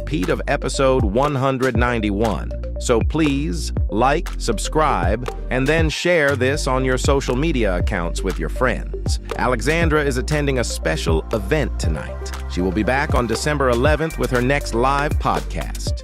repeat of episode 191. So please like, subscribe, and then share this on your social media accounts with your friends. Alexandra is attending a special event tonight. She will be back on December 11th with her next live podcast.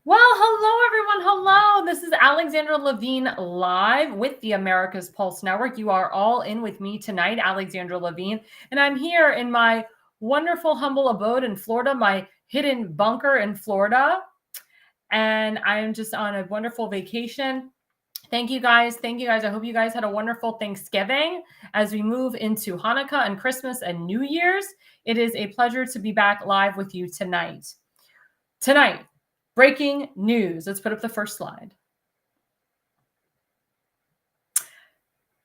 Well, hello, everyone. Hello. This is Alexandra Levine live with the America's Pulse Network. You are all in with me tonight, Alexandra Levine, and I'm here in my wonderful, humble abode in Florida, my hidden bunker in Florida, and I'm just on a wonderful vacation. Thank you guys. Thank you guys. I hope you guys had a wonderful Thanksgiving as we move into Hanukkah and Christmas and New Year's. It is a pleasure to be back live with you tonight. Tonight, breaking news. Let's put up the first slide.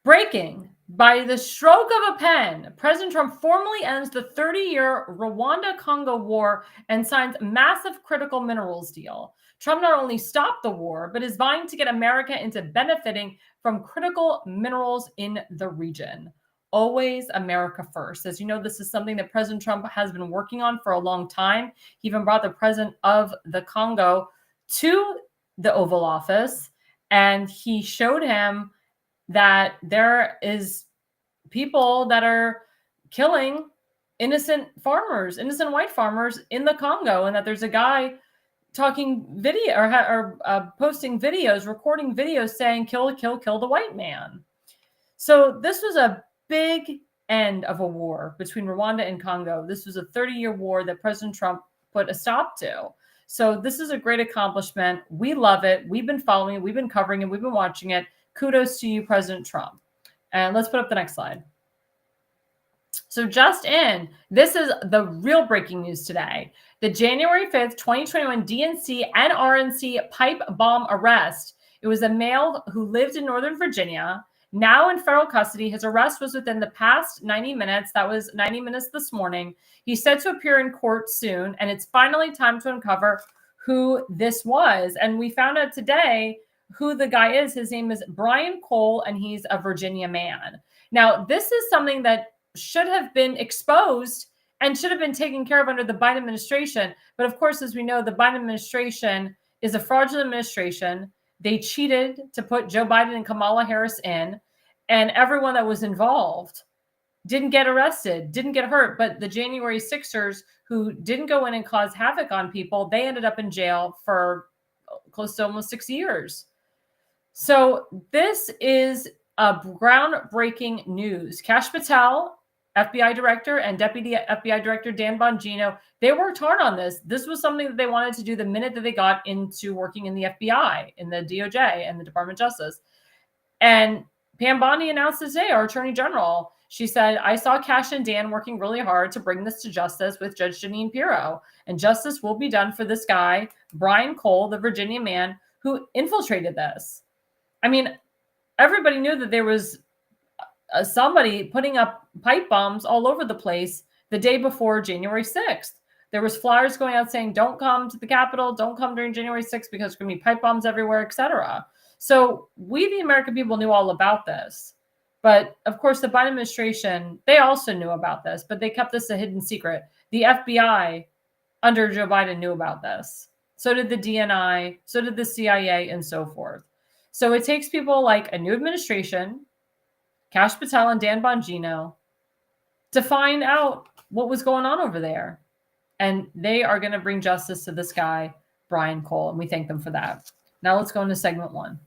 Breaking. By the stroke of a pen, President Trump formally ends the 30-year Rwanda-Congo war and signs massive critical minerals deal. Trump not only stopped the war, but is vying to get America into benefiting from critical minerals in the region. Always America first. As you know, this is something that President Trump has been working on for a long time. He even brought the president of the Congo to the Oval Office, and he showed him that there is people that are killing innocent farmers, innocent white farmers in the Congo, and that there's a guy talking video or posting videos, recording videos saying, kill the white man. So this was a big end of a war between Rwanda and Congo. This was a 30-year war that President Trump put a stop to. So this is a great accomplishment. We love it. We've been following it. We've been covering it. We've been watching it. Kudos to you, President Trump. And let's put up the next slide. So just in, this is the real breaking news today. The January 5th, 2021 DNC and RNC pipe bomb arrest. It was a male who lived in Northern Virginia, now in federal custody. His arrest was within the past 90 minutes. That was 90 minutes this morning. He's set to appear in court soon, and it's finally time to uncover who this was. And we found out today who the guy is. His name is Brian Cole, and he's a Virginia man. Now, this is something that should have been exposed and should have been taken care of under the Biden administration. But of course, as we know, the Biden administration is a fraudulent administration. They cheated to put Joe Biden and Kamala Harris in, and everyone that was involved didn't get arrested, didn't get hurt. But the January 6ers who didn't go in and cause havoc on people, they ended up in jail for close to almost 6 years. So this is a groundbreaking news. Kash Patel, FBI director, and Deputy FBI Director Dan Bongino, they worked hard on this. This was something that they wanted to do the minute that they got into working in the FBI, in the DOJ, and the Department of Justice. And Pam Bondi announced today, our Attorney General, she said, I saw Kash and Dan working really hard to bring this to justice with Judge Jeanine Pirro. And justice will be done for this guy, Brian Cole, the Virginia man who infiltrated this. I mean, everybody knew that there was somebody putting up pipe bombs all over the place the day before January 6th. There was flyers going out saying, don't come to the Capitol, don't come during January 6th because there's going to be pipe bombs everywhere, etc. So we, the American people, knew all about this. But of course, the Biden administration, they also knew about this, but they kept this a hidden secret. The FBI under Joe Biden knew about this. So did the DNI, so did the CIA, and so forth. So it takes people like a new administration, Kash Patel and Dan Bongino, to find out what was going on over there. And they are going to bring justice to this guy, Brian Cole, and we thank them for that. Now let's go into segment 1.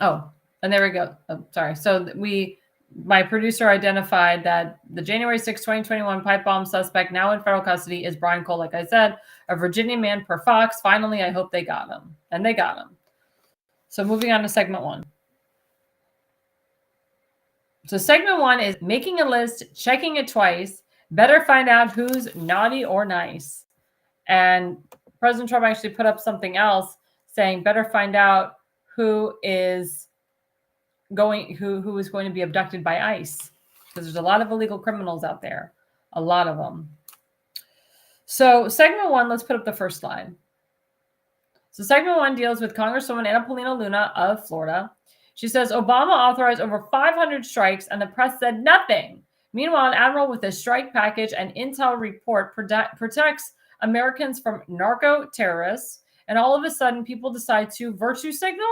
Oh, and there we go. Oh, sorry. So my producer identified that the January 6, 2021 pipe bomb suspect now in federal custody is Brian Cole, like I said, a Virginia man per Fox. Finally, I hope they got him. And they got him. So moving on to segment 1. So segment 1 is making a list, checking it twice. Better find out who's naughty or nice. And President Trump actually put up something else saying better find out who is going to be abducted by ICE, because there's a lot of illegal criminals out there, a lot of them. So segment 1, let's put up the first slide. So segment 1 deals with Congresswoman Anna Paulina Luna of Florida. She says Obama authorized over 500 strikes and the press said nothing. Meanwhile, an admiral with a strike package and intel report protects Americans from narco-terrorists, and all of a sudden people decide to virtue signal?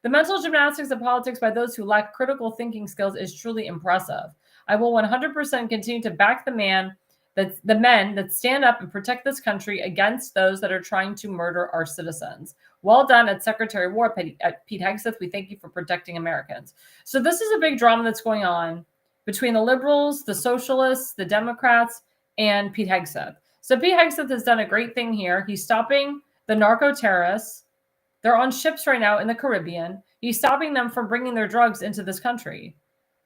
The mental gymnastics of politics by those who lack critical thinking skills is truly impressive. I will 100% continue to back the men that stand up and protect this country against those that are trying to murder our citizens. Well done at Secretary of War, Pete Hegseth. We thank you for protecting Americans. So this is a big drama that's going on between the liberals, the socialists, the Democrats, and Pete Hegseth. So Pete Hegseth has done a great thing here. He's stopping the narco-terrorists. They're on ships right now in the Caribbean. He's stopping them from bringing their drugs into this country.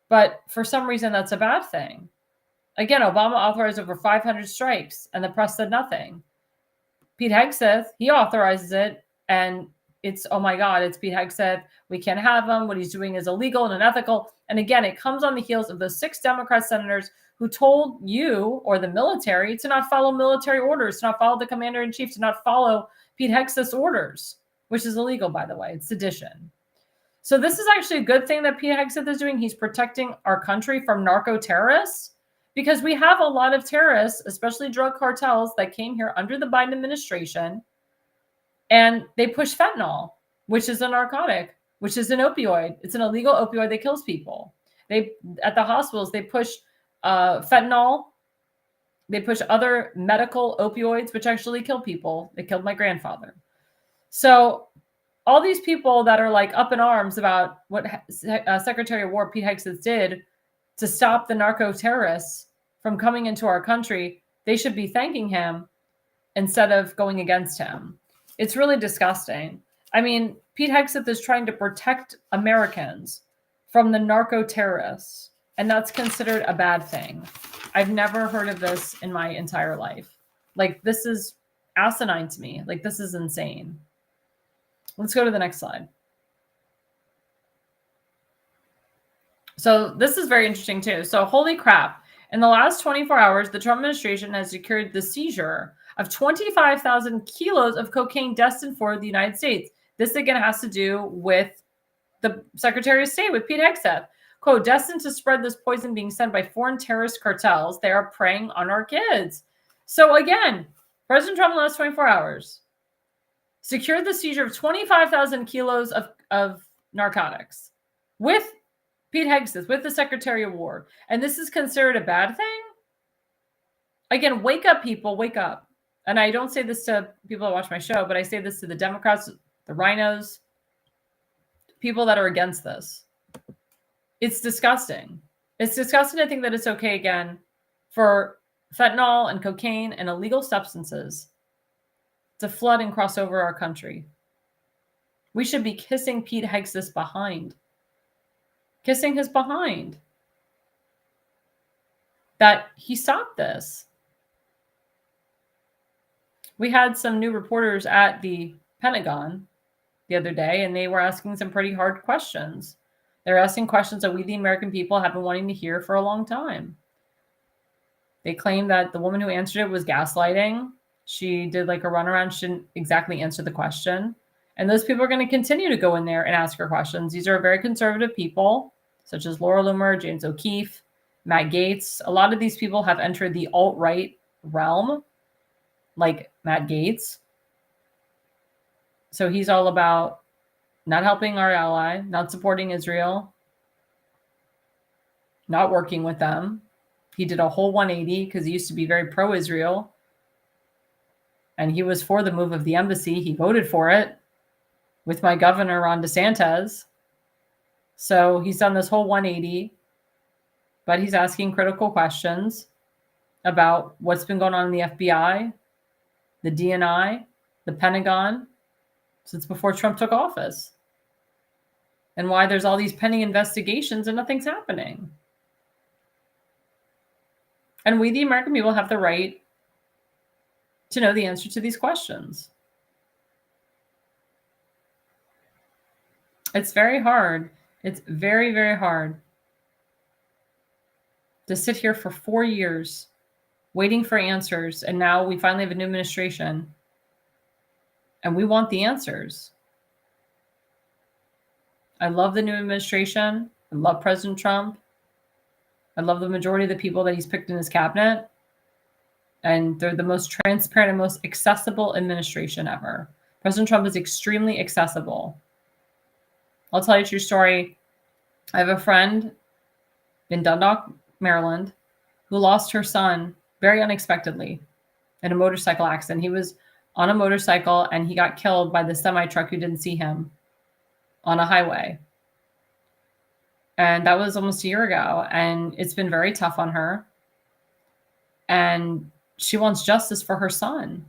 But for some reason, that's a bad thing. Again, Obama authorized over 500 strikes, and the press said nothing. Pete Hegseth, he authorizes it, and it's, oh my God, it's Pete Hegseth. We can't have him. What he's doing is illegal and unethical. And again, it comes on the heels of those 6 Democrat senators who told you or the military to not follow military orders, to not follow the commander-in-chief, to not follow Pete Hegseth's orders, which is illegal, by the way. It's sedition. So this is actually a good thing that Pete Hegseth is doing. He's protecting our country from narco-terrorists, because we have a lot of terrorists, especially drug cartels, that came here under the Biden administration, and they push fentanyl, which is a narcotic, which is an opioid. It's an illegal opioid that kills people. At the hospitals, they push fentanyl. They push other medical opioids, which actually kill people. They killed my grandfather. So all these people that are like up in arms about what Secretary of War Pete Hegseth did to stop the narco-terrorists from coming into our country, they should be thanking him instead of going against him. It's really disgusting. I mean, Pete Hegseth is trying to protect Americans from the narco-terrorists, and that's considered a bad thing. I've never heard of this in my entire life. Like, this is asinine to me. Like, this is insane. Let's go to the next slide. So this is very interesting too. So holy crap. In the last 24 hours, the Trump administration has secured the seizure of 25,000 kilos of cocaine destined for the United States. This again has to do with the Secretary of State, with Pete Hegseth. Quote, destined to spread this poison being sent by foreign terrorist cartels. They are preying on our kids. So again, President Trump in the last 24 hours secured the seizure of 25,000 kilos of narcotics with Pete Hegseth, with the Secretary of War. And this is considered a bad thing? Again, wake up, people, wake up. And I don't say this to people that watch my show, but I say this to the Democrats, the rhinos, people that are against this. It's disgusting. It's disgusting to think that it's okay again for fentanyl and cocaine and illegal substances to flood and cross over our country. We should be kissing Pete Hegseth's behind. Kissing his behind. That he stopped this. We had some new reporters at the Pentagon the other day, and they were asking some pretty hard questions. They're asking questions that we, the American people, have been wanting to hear for a long time. They claim that the woman who answered it was gaslighting. She did like a runaround. She didn't exactly answer the question. And those people are going to continue to go in there and ask her questions. These are very conservative people, such as Laura Loomer, James O'Keefe, Matt Gaetz. A lot of these people have entered the alt-right realm, like Matt Gaetz. So he's all about not helping our ally, not supporting Israel, not working with them. He did a whole 180 because he used to be very pro-Israel. And he was for the move of the embassy. He voted for it with my governor, Ron DeSantis. So he's done this whole 180, but he's asking critical questions about what's been going on in the FBI, the DNI, the Pentagon, since before Trump took office, and why there's all these pending investigations and nothing's happening. And we, the American people, have the right to know the answer to these questions. It's very hard. It's very, very hard to sit here for 4 years waiting for answers. And now we finally have a new administration and we want the answers. I love the new administration. I love President Trump. I love the majority of the people that he's picked in his cabinet. And they're the most transparent and most accessible administration ever. President Trump is extremely accessible. I'll tell you a true story. I have a friend in Dundalk, Maryland, who lost her son very unexpectedly in a motorcycle accident. He was on a motorcycle and he got killed by the semi truck who didn't see him on a highway. And that was almost a year ago. And it's been very tough on her. And she wants justice for her son.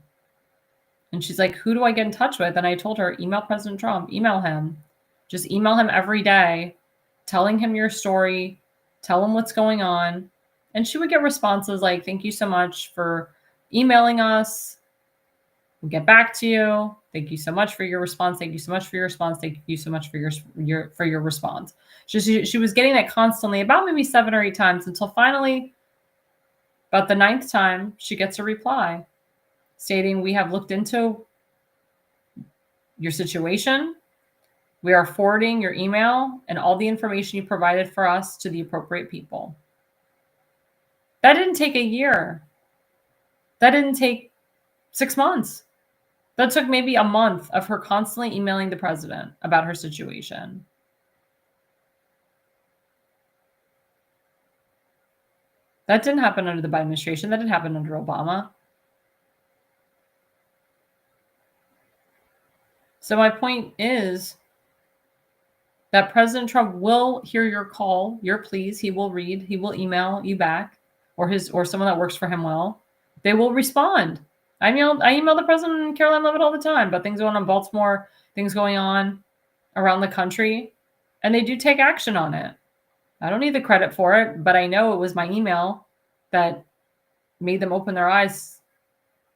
And she's like, who do I get in touch with? And I told her, email President Trump, email him. Just email him every day, telling him your story, tell him what's going on. And she would get responses like, thank you so much for emailing us. We'll get back to you. Thank you so much for your response. Thank you so much for your response. Thank you so much for your response. She was getting that constantly, about maybe 7 or 8 times, until finally, about the 9th time, she gets a reply stating, we have looked into your situation. We are forwarding your email and all the information you provided for us to the appropriate people. That didn't take a year. That didn't take 6 months. That took maybe a month of her constantly emailing the president about her situation. That didn't happen under the Biden administration. That didn't happen under Obama. So my point is that President Trump will hear your call, your pleas. He will read, he will email you back, or someone that works for him will. They will respond. I email the president and Caroline Levitt all the time about things going on in Baltimore, things going on around the country, and they do take action on it. I don't need the credit for it, but I know it was my email that made them open their eyes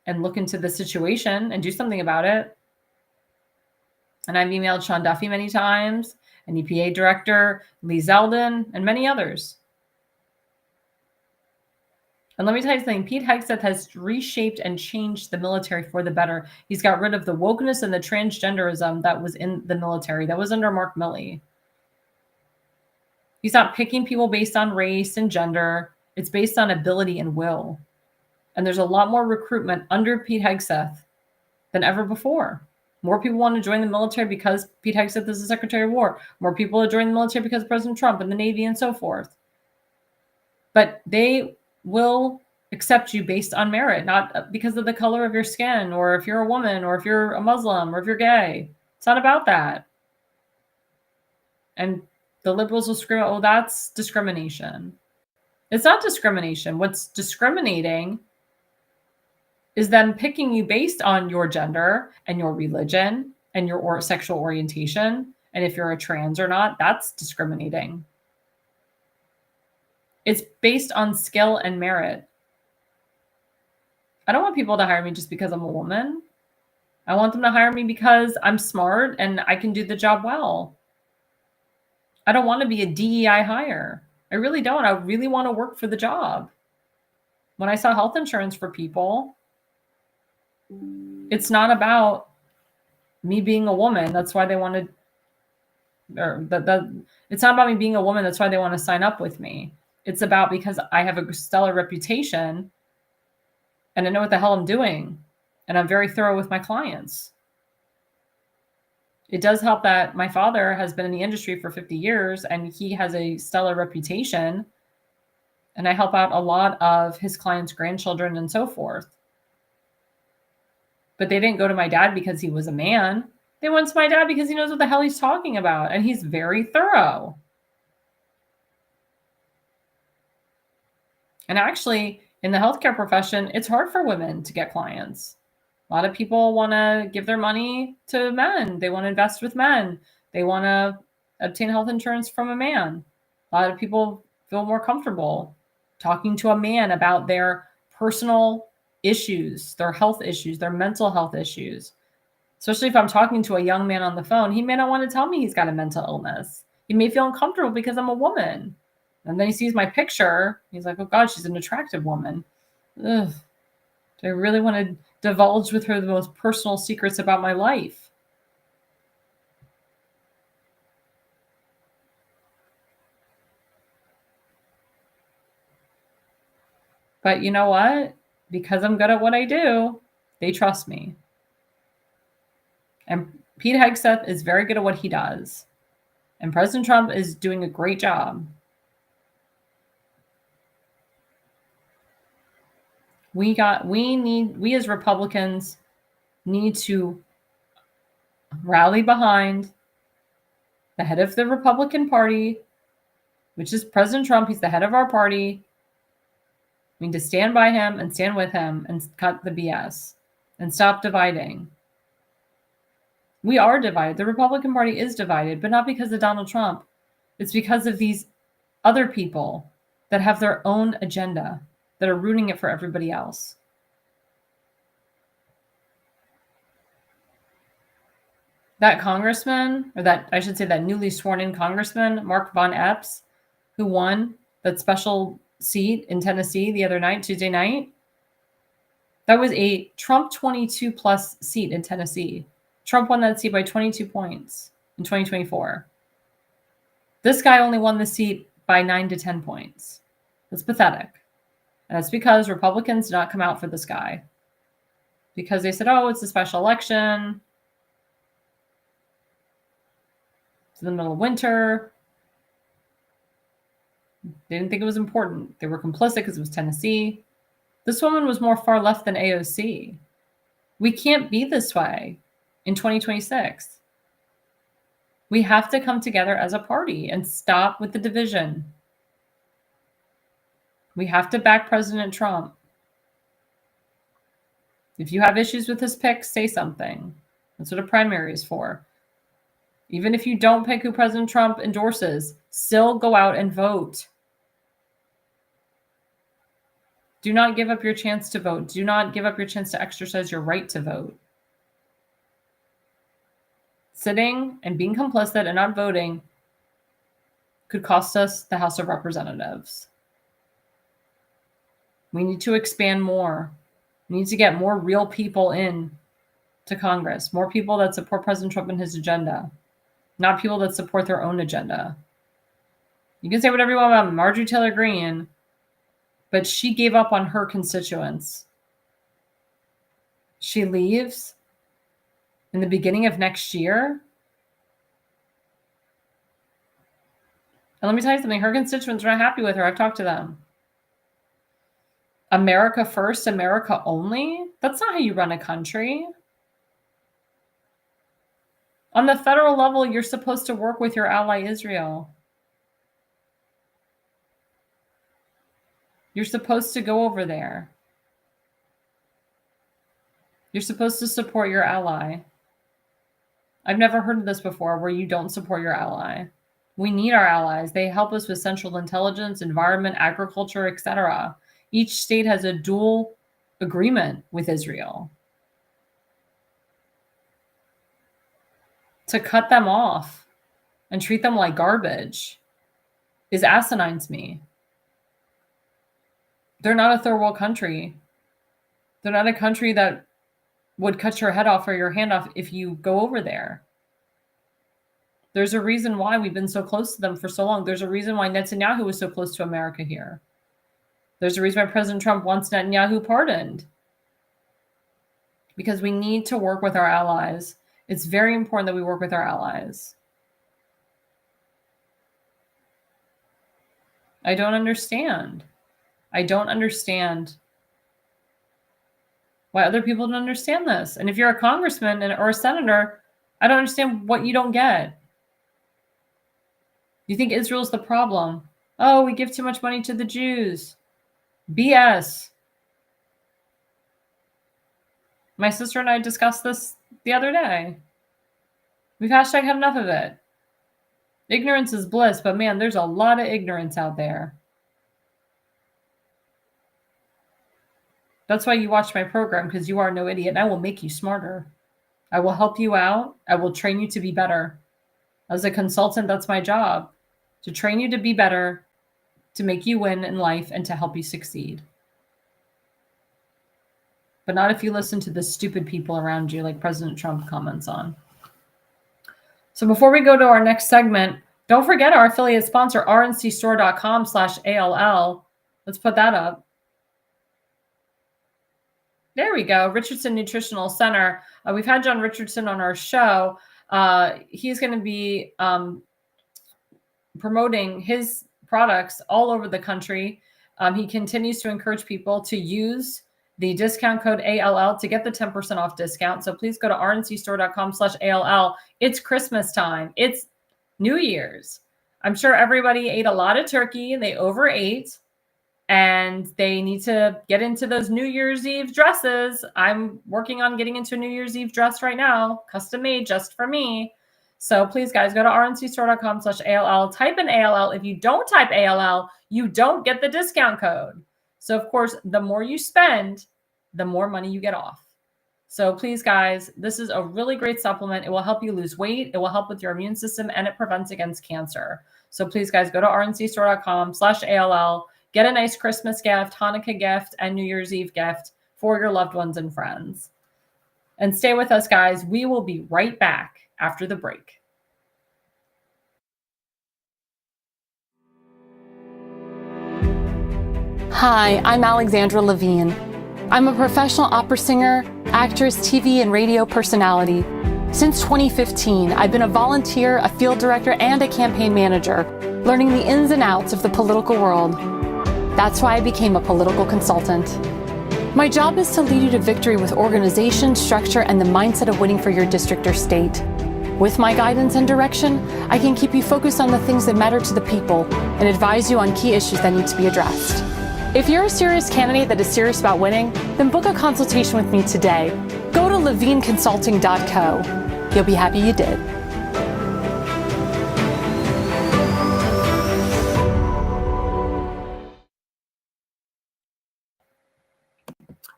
and look into the situation and do something about it. And I've emailed Sean Duffy many times, and EPA Director Lee Zeldin, and many others. And let me tell you something, Pete Hegseth has reshaped and changed the military for the better. He's got rid of the wokeness and the transgenderism that was in the military, that was under Mark Milley. He's not picking people based on race and gender. It's based on ability and will. And there's a lot more recruitment under Pete Hegseth than ever before. More people want to join the military because Pete Hegseth is the Secretary of War. More people are joining the military because of President Trump and the Navy and so forth. But they will accept you based on merit, not because of the color of your skin, or if you're a woman, or if you're a Muslim, or if you're gay. It's not about that. And the liberals will scream, oh, that's discrimination. It's not discrimination. What's discriminating is them picking you based on your gender and your religion and your sexual orientation. And if you're a trans or not, that's discriminating. It's based on skill and merit. I don't want people to hire me just because I'm a woman. I want them to hire me because I'm smart and I can do the job well. I don't want to be a DEI hire. I really don't. I really want to work for the job. When I sell health insurance for people, it's not about me being a woman. That's why they wanted, it's not about me being a woman. That's why they want to sign up with me. It's about because I have a stellar reputation and I know what the hell I'm doing. And I'm very thorough with my clients. It does help that my father has been in the industry for 50 years and he has a stellar reputation And I help out a lot of his clients' grandchildren and so forth. But they didn't go to my dad because he was a man. They went to my dad because he knows what the hell he's talking about. And he's very thorough. And actually, in the healthcare profession, it's hard for women to get clients. A lot of people want to give their money to men. They want to invest with men. They want to obtain health insurance from a man. A lot of people feel more comfortable talking to a man about their personal issues, their health issues, their mental health issues. Especially if I'm talking to a young man on the phone, he may not want to tell me he's got a mental illness. He may feel uncomfortable because I'm a woman. And then he sees my picture. He's like, oh God, she's an attractive woman. Ugh. Do I really want to divulge with her the most personal secrets about my life? But you know what? Because I'm good at what I do, they trust me. And Pete Hegseth is very good at what he does. And President Trump is doing a great job. We as Republicans need to rally behind the head of the Republican Party, which is President Trump. He's the head of our party. We need to stand by him and stand with him and cut the BS and stop dividing. We are divided. The Republican Party is divided, but not because of Donald Trump. It's because of these other people that have their own agenda, that are ruining it for everybody else. That congressman, or that, I should say, that newly sworn in congressman, Mark Von Epps, who won that special seat in Tennessee the other night, Tuesday night, that was a Trump 22 plus seat in Tennessee. Trump won that seat by 22 points in 2024. This guy only won the seat by 9 to 10 points. That's pathetic. And that's because Republicans did not come out for this guy. Because they said, oh, it's a special election. It's in the middle of winter. They didn't think it was important. They were complicit because it was Tennessee. This woman was more far left than AOC. We can't be this way in 2026. We have to come together as a party and stop with the division. We have to back President Trump. If you have issues with his picks, say something. That's what a primary is for. Even if you don't pick who President Trump endorses, still go out and vote. Do not give up your chance to vote. Do not give up your chance to exercise your right to vote. Sitting and being complicit and not voting could cost us the House of Representatives. We need to expand more. We need to get more real people in to Congress, more people that support President Trump and his agenda, not people that support their own agenda. You can say whatever you want about Marjorie Taylor Greene, but she gave up on her constituents. She leaves in the beginning of next year. And let me tell you something, her constituents are not happy with her. I've talked to them. America first, America only? That's not how you run a country. On the federal level, you're supposed to work with your ally Israel. You're supposed to go over there. You're supposed to support your ally. I've never heard of this before where you don't support your ally. We need our allies. They help us with central intelligence, environment, agriculture, etc. Each state has a dual agreement with Israel. To cut them off and treat them like garbage is asinine to me. They're not a third world country. They're not a country that would cut your head off or your hand off if you go over there. There's a reason why we've been so close to them for so long. There's a reason why Netanyahu was so close to America here. There's a reason why President Trump wants Netanyahu pardoned. Because we need to work with our allies. It's very important that we work with our allies. I don't understand. I don't understand why other people don't understand this. And if you're a congressman or a senator, I don't understand what you don't get. You think Israel's the problem. Oh, we give too much money to the Jews. BS. My sister and I discussed this the other day. We've hashtag had enough of it. Ignorance is bliss, but man, there's a lot of ignorance out there. That's why you watch my program, because you are no idiot, and I will make you smarter. I will help you out. I will train you to be better. As a consultant, that's my job, to train you to be better, to make you win in life, and to help you succeed. But not if you listen to the stupid people around you like President Trump comments on. So before we go to our next segment, don't forget our affiliate sponsor, rncstore.com/ALL. Let's put that up. There we go. Richardson Nutritional Center. We've had John Richardson on our show. He's going to be promoting his products all over the country. He continues to encourage people to use the discount code ALL to get the 10% off discount. So please go to rncstore.com/ALL. It's Christmas time. It's New Year's. I'm sure everybody ate a lot of turkey and they overate. And they need to get into those New Year's Eve dresses. I'm working on getting into a New Year's Eve dress right now, custom made just for me. So please, guys, go to rncstore.com/ALL. Type in ALL. If you don't type ALL, you don't get the discount code. So, of course, the more you spend, the more money you get off. So please, guys, this is a really great supplement. It will help you lose weight. It will help with your immune system, and it prevents against cancer. So please, guys, go to rncstore.com/ALL. Get a nice Christmas gift, Hanukkah gift, and New Year's Eve gift for your loved ones and friends. And stay with us, guys. We will be right back after the break. Hi, I'm Alexandra Levine. I'm a professional opera singer, actress, TV, and radio personality. Since 2015, I've been a volunteer, a field director, and a campaign manager, learning the ins and outs of the political world. That's why I became a political consultant. My job is to lead you to victory with organization, structure, and the mindset of winning for your district or state. With my guidance and direction, I can keep you focused on the things that matter to the people and advise you on key issues that need to be addressed. If you're a serious candidate that is serious about winning, then book a consultation with me today. Go to levineconsulting.co. You'll be happy you did.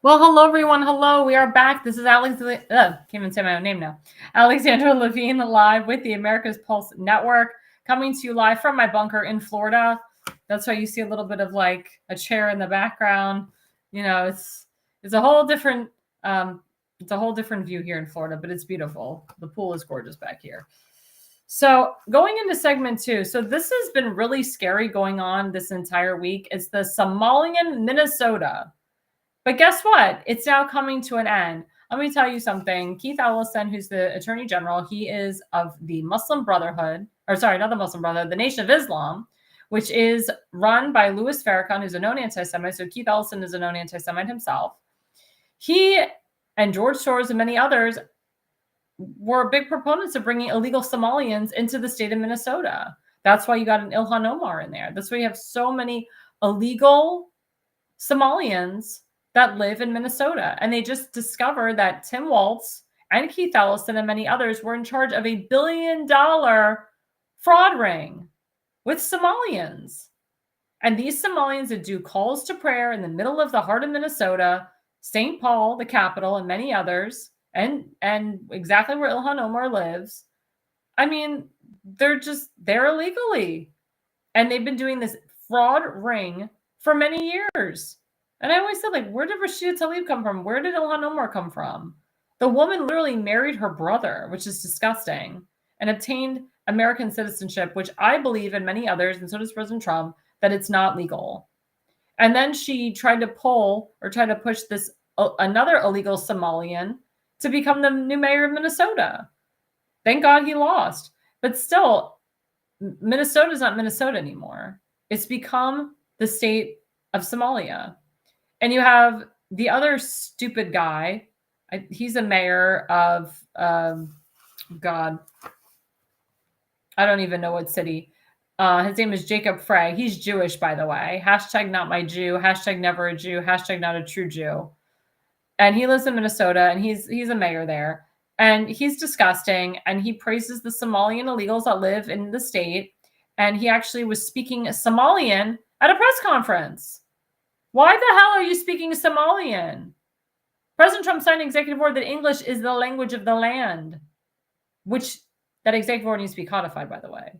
Well, hello, everyone. Hello. We are back. This is can't even say my own name now. Alexandra Levine, live with the America's Pulse Network, coming to you live from my bunker in Florida. That's why you see a little bit of like a chair in the background. You know, it's a whole different view here in Florida, but it's beautiful. The pool is gorgeous back here. So going into segment 2. So this has been really scary going on this entire week. It's the Somalian Minnesota. But guess what? It's now coming to an end. Let me tell you something. Keith Ellison, who's the Attorney General, he is of the Muslim Brotherhood, or sorry, not the Muslim Brotherhood, the Nation of Islam, which is run by Louis Farrakhan, who's a known anti-Semite. So Keith Ellison is a known anti-Semite himself. He and George Soros and many others were big proponents of bringing illegal Somalians into the state of Minnesota. That's why you got an Ilhan Omar in there. That's why you have so many illegal Somalians that live in Minnesota. And they just discovered that Tim Walz and Keith Ellison and many others were in charge of $1 billion fraud ring with Somalians. And these Somalians that do calls to prayer in the middle of the heart of Minnesota, St. Paul, the capital, and many others, and exactly where Ilhan Omar lives. I mean, they're illegally. And they've been doing this fraud ring for many years. And I always said, like, where did Rashida Tlaib come from? Where did Ilhan Omar come from? The woman literally married her brother, which is disgusting, and obtained American citizenship, which I believe, and many others, and so does President Trump, that it's not legal. And then she tried to push this another illegal Somalian to become the new mayor of Minnesota. Thank God he lost. But still, Minnesota is not Minnesota anymore. It's become the state of Somalia. And you have the other stupid guy. He's a mayor of, God, I don't even know what city. His name is Jacob Frey. He's Jewish, by the way. Hashtag not my Jew. Hashtag never a Jew. Hashtag not a true Jew. And he lives in Minnesota, and he's a mayor there. And he's disgusting. And he praises the Somalian illegals that live in the state. And he actually was speaking Somalian at a press conference. Why the hell are you speaking Somalian? President Trump signed an executive order that English is the language of the land, which that executive order needs to be codified, by the way.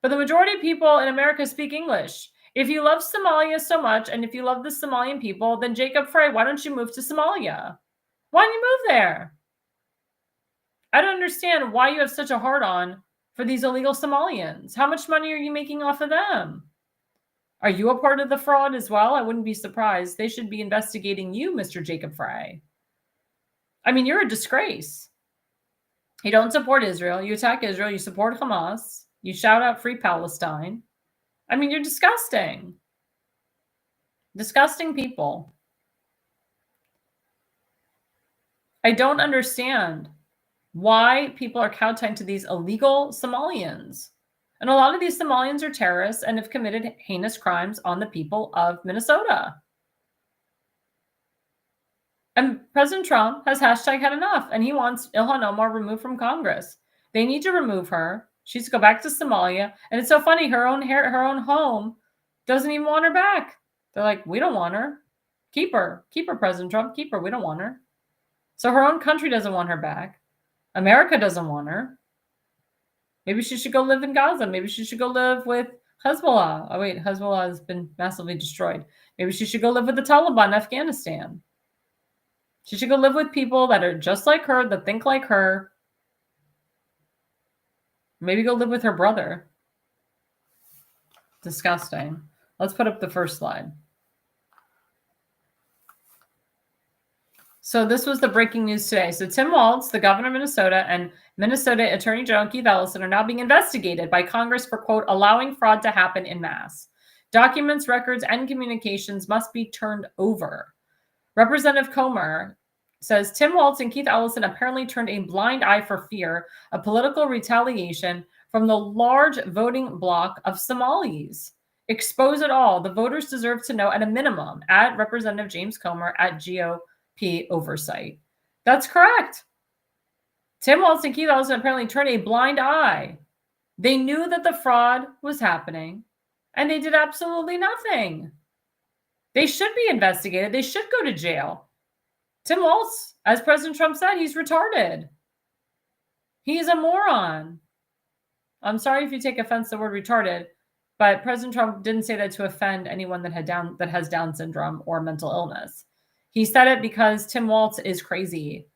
But the majority of people in America speak English. If you love Somalia so much, and if you love the Somalian people, then Jacob Frey, why don't you move to Somalia? Why don't you move there? I don't understand why you have such a hard-on for these illegal Somalians. How much money are you making off of them? Are you a part of the fraud as well? I wouldn't be surprised. They should be investigating you, Mr. Jacob Frey. I mean, you're a disgrace. You don't support Israel. You attack Israel. You support Hamas. You shout out Free Palestine. I mean, you're disgusting. Disgusting people. I don't understand why people are kowtowing to these illegal Somalians. And a lot of these Somalians are terrorists and have committed heinous crimes on the people of Minnesota. And President Trump has hashtag had enough, and he wants Ilhan Omar removed from Congress. They need to remove her. She needs to go back to Somalia. And it's so funny, her own home doesn't even want her back. They're like, we don't want her. Keep her, President Trump, keep her. We don't want her. So her own country doesn't want her back. America doesn't want her. Maybe she should go live in Gaza. Maybe she should go live with Hezbollah. Oh, wait, Hezbollah has been massively destroyed. Maybe she should go live with the Taliban in Afghanistan. She should go live with people that are just like her, that think like her. Maybe go live with her brother. Disgusting. Let's put up the first slide. So this was the breaking news today. So Tim Walz, the governor of Minnesota, and Minnesota Attorney General Keith Ellison are now being investigated by Congress for, quote, allowing fraud to happen en masse. Documents, records, and communications must be turned over. Representative Comer says Tim Walz and Keith Ellison apparently turned a blind eye for fear of political retaliation from the large voting bloc of Somalis. Expose it all. The voters deserve to know at a minimum, at Representative James Comer at GOP oversight. That's correct. Tim Walz and Keith Ellison apparently turned a blind eye. They knew that the fraud was happening, and they did absolutely nothing. They should be investigated. They should go to jail. Tim Walz, as President Trump said, he's retarded. He's a moron. I'm sorry if you take offense to the word retarded, but President Trump didn't say that to offend anyone that has Down syndrome or mental illness. He said it because Tim Walz is crazy,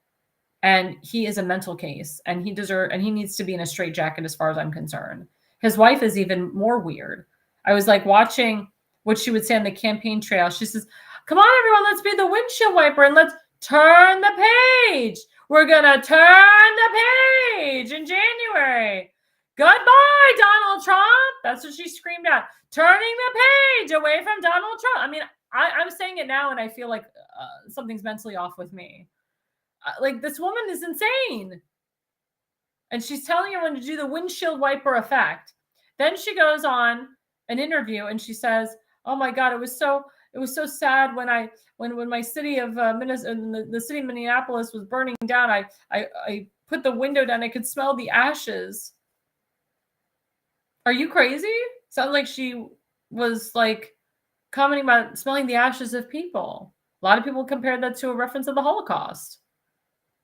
and he is a mental case, and he needs to be in a straitjacket as far as I'm concerned. His wife is even more weird. I was like watching what she would say on the campaign trail. She says, "Come on, everyone, let's be the windshield wiper and let's turn the page. We're gonna turn the page in January. Goodbye, Donald Trump." That's what she screamed out. Turning the page away from Donald Trump. I mean, I'm saying it now, and I feel like something's mentally off with me. Like, this woman is insane. And she's telling everyone to do the windshield wiper effect. Then she goes on an interview and she says, "Oh my God, it was so sad when my city of Minnesota, the city of Minneapolis was burning down. I put the window down. I could smell the ashes." Are you crazy? Sounds like she was like commenting about smelling the ashes of people. A lot of people compared that to a reference of the Holocaust,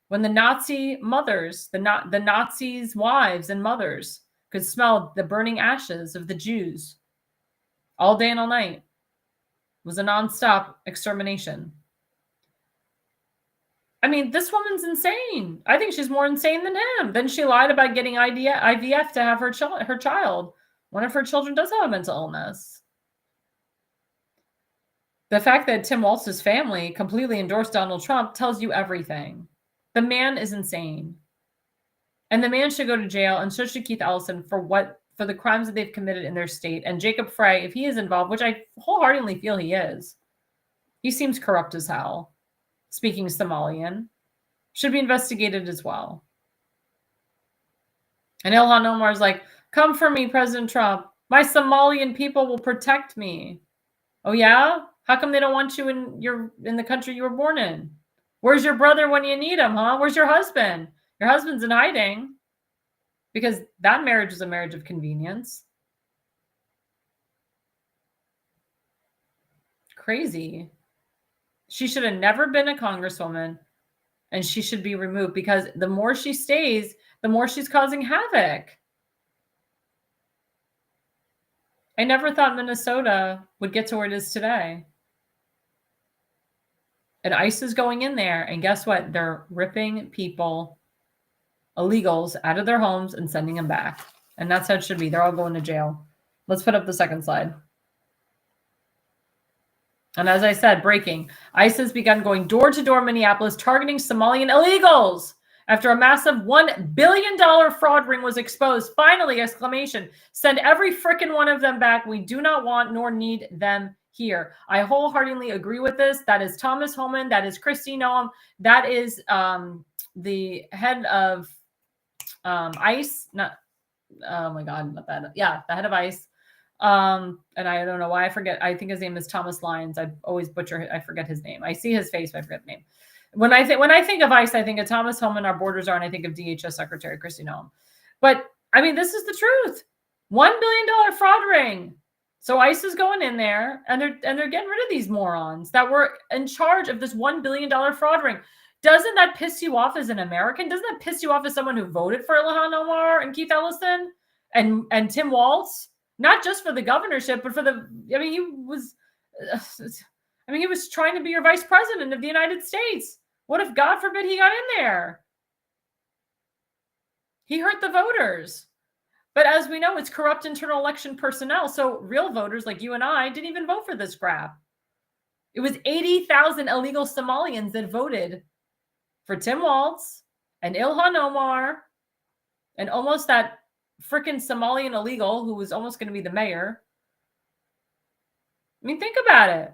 when the Nazi mothers, the Nazis' wives and mothers could smell the burning ashes of the Jews all day and all night. It was a nonstop extermination. I mean, this woman's insane. I think she's more insane than him. Then she lied about getting IVF to have her child. One of her children does have a mental illness. The fact that Tim Walz's family completely endorsed Donald Trump tells you everything. The man is insane. And the man should go to jail, and so should Keith Ellison for for the crimes that they've committed in their state. And Jacob Frey, if he is involved, which I wholeheartedly feel he is, he seems corrupt as hell, speaking Somalian, should be investigated as well. And Ilhan Omar is like, come for me, President Trump. My Somalian people will protect me. Oh, yeah? How come they don't want you in the country you were born in? Where's your brother when you need him, huh? Where's your husband? Your husband's in hiding because that marriage is a marriage of convenience. Crazy. She should have never been a congresswoman, and she should be removed because the more she stays, the more she's causing havoc. I never thought Minnesota would get to where it is today. And ICE is going in there, and guess what? They're ripping people, illegals, out of their homes and sending them back. And that's how it should be. They're all going to jail. Let's put up the second slide. And as I said, breaking. ICE has begun going door to door in Minneapolis, targeting Somalian illegals after a massive $1 billion fraud ring was exposed. Finally, exclamation. Send every frickin' one of them back. We do not want nor need them here. I wholeheartedly agree with this. That is Thomas Homan. That is Kristi Noem. That is the head of ICE. Not, oh my God, not that. Yeah, the head of ICE. And I don't know why I forget. I think his name is Thomas Lyons. I always butcher. I forget his name. I see his face, but I forget the name. When I think of ICE, I think of Thomas Homan, our borders are, and I think of DHS Secretary Kristi Noem. But I mean, this is the truth. $1 billion fraud ring. So ICE is going in there, and they're getting rid of these morons that were in charge of this $1 billion fraud ring. Doesn't that piss you off as an American? Doesn't that piss you off as someone who voted for Ilhan Omar and Keith Ellison and Tim Walz? Not just for the governorship, but for the, I mean, he was trying to be your vice president of the United States. What if, God forbid, he got in there? He hurt the voters. But as we know, it's corrupt internal election personnel. So real voters like you and I didn't even vote for this crap. It was 80,000 illegal Somalians that voted for Tim Walz and Ilhan Omar and almost that freaking Somalian illegal who was almost going to be the mayor. I mean, think about it.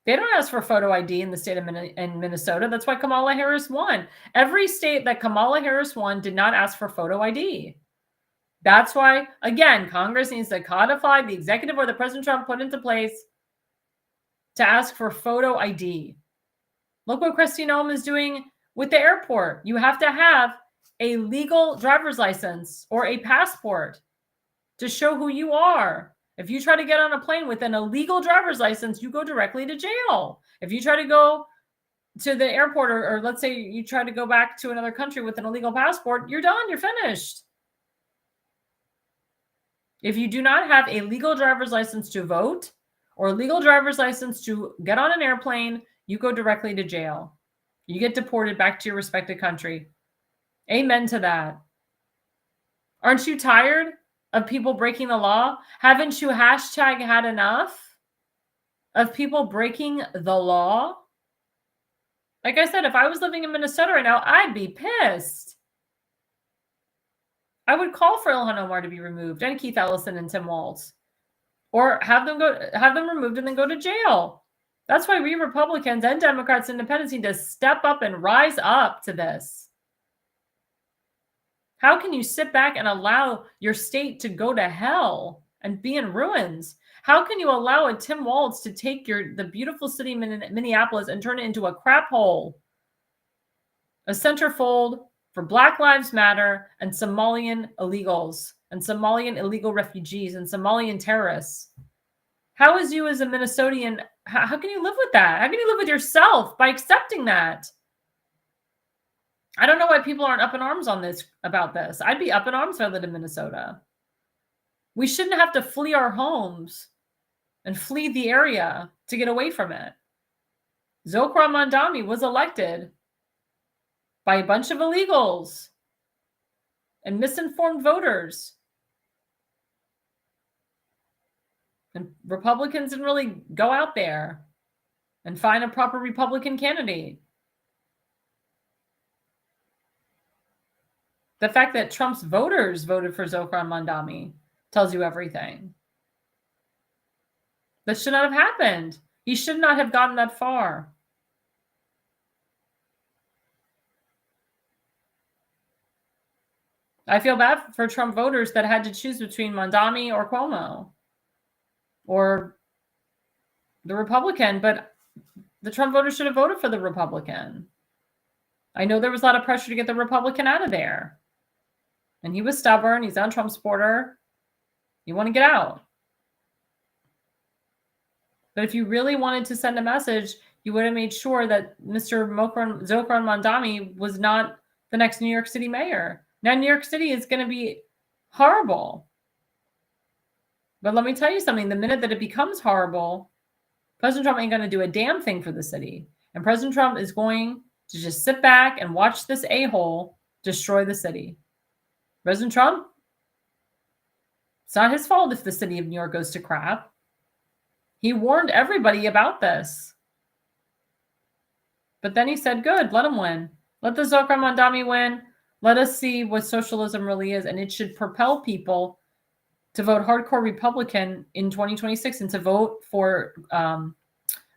They don't ask for photo ID in the state of Minnesota. That's why Kamala Harris won. Every state that Kamala Harris won did not ask for photo ID. That's why, again, Congress needs to codify the executive order that President Trump put into place to ask for photo ID. Look what Kristi Noem is doing with the airport. You have to have a legal driver's license or a passport to show who you are. If you try to get on a plane with an illegal driver's license, you go directly to jail. If you try to go to the airport or let's say you try to go back to another country with an illegal passport, you're done. You're finished. If you do not have a legal driver's license to vote or a legal driver's license to get on an airplane, you go directly to jail. You get deported back to your respective country. Amen to that. Aren't you tired of people breaking the law? Haven't you hashtag had enough of people breaking the law? Like I said, if I was living in Minnesota right now, I'd be pissed. I would call for Ilhan Omar to be removed and Keith Ellison and Tim Walz, or have them removed and then go to jail. That's why we Republicans and Democrats, independents need to step up and rise up to this. How can you sit back and allow your state to go to hell and be in ruins? How can you allow a Tim Walz to take the beautiful city of Minneapolis and turn it into a crap hole? A centerfold for Black Lives Matter and Somalian illegals and Somalian illegal refugees and Somalian terrorists. How is you as a Minnesotan, how can you live with that? How can you live with yourself by accepting that? I don't know why people aren't up in arms about this. I'd be up in arms if I lived in Minnesota. We shouldn't have to flee our homes and flee the area to get away from it. Zokra Mandami was elected by a bunch of illegals and misinformed voters. And Republicans didn't really go out there and find a proper Republican candidate. The fact that Trump's voters voted for Zokran Mandami tells you everything. That should not have happened. He should not have gotten that far. I feel bad for Trump voters that had to choose between Mandami or Cuomo or the Republican, but the Trump voters should have voted for the Republican. I know there was a lot of pressure to get the Republican out of there. And he was stubborn. He's on Trump's border. You want to get out. But if you really wanted to send a message, you would have made sure that Mr. Zokran Mandami was not the next New York City mayor. Now, New York City is going to be horrible. But let me tell you something. The minute that it becomes horrible, President Trump ain't going to do a damn thing for the city. And President Trump is going to just sit back and watch this a-hole destroy the city. President Trump, it's not his fault if the city of New York goes to crap. He warned everybody about this. But then he said, good, let him win. Let the Zokran Mandami win. Let us see what socialism really is. And it should propel people to vote hardcore Republican in 2026 and to vote for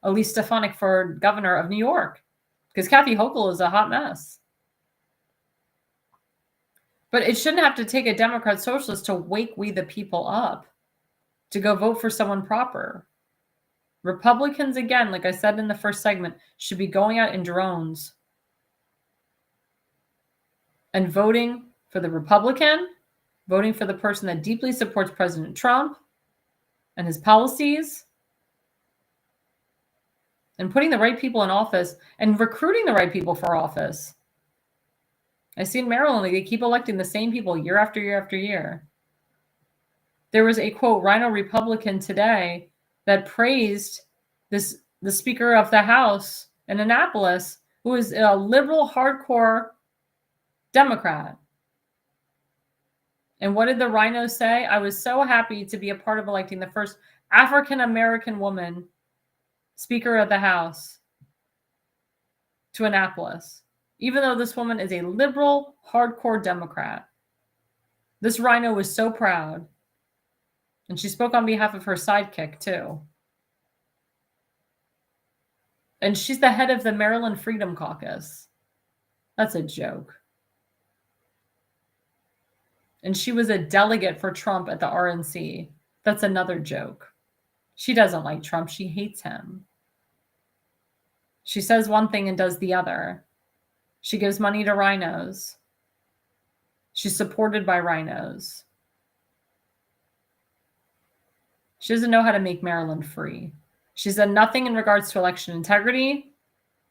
Elise Stefanik for governor of New York. Because Kathy Hochul is a hot mess. But it shouldn't have to take a Democrat socialist to wake we the people up to go vote for someone proper. Republicans, again, like I said in the first segment, should be going out in drones and voting for the Republican, voting for the person that deeply supports President Trump and his policies, and putting the right people in office and recruiting the right people for office. I see in Maryland, they keep electing the same people year after year after year. There was a, quote, Rhino Republican today that praised the Speaker of the House in Annapolis, who is a liberal, hardcore Democrat. And what did the Rhino say? I was so happy to be a part of electing the first African-American woman Speaker of the House to Annapolis, even though this woman is a liberal, hardcore Democrat. This Rhino was so proud. And she spoke on behalf of her sidekick, too. And she's the head of the Maryland Freedom Caucus. That's a joke. And she was a delegate for Trump at the RNC. That's another joke. She doesn't like Trump. She hates him. She says one thing and does the other. She gives money to rhinos. She's supported by rhinos. She doesn't know how to make Maryland free. She's done nothing in regards to election integrity,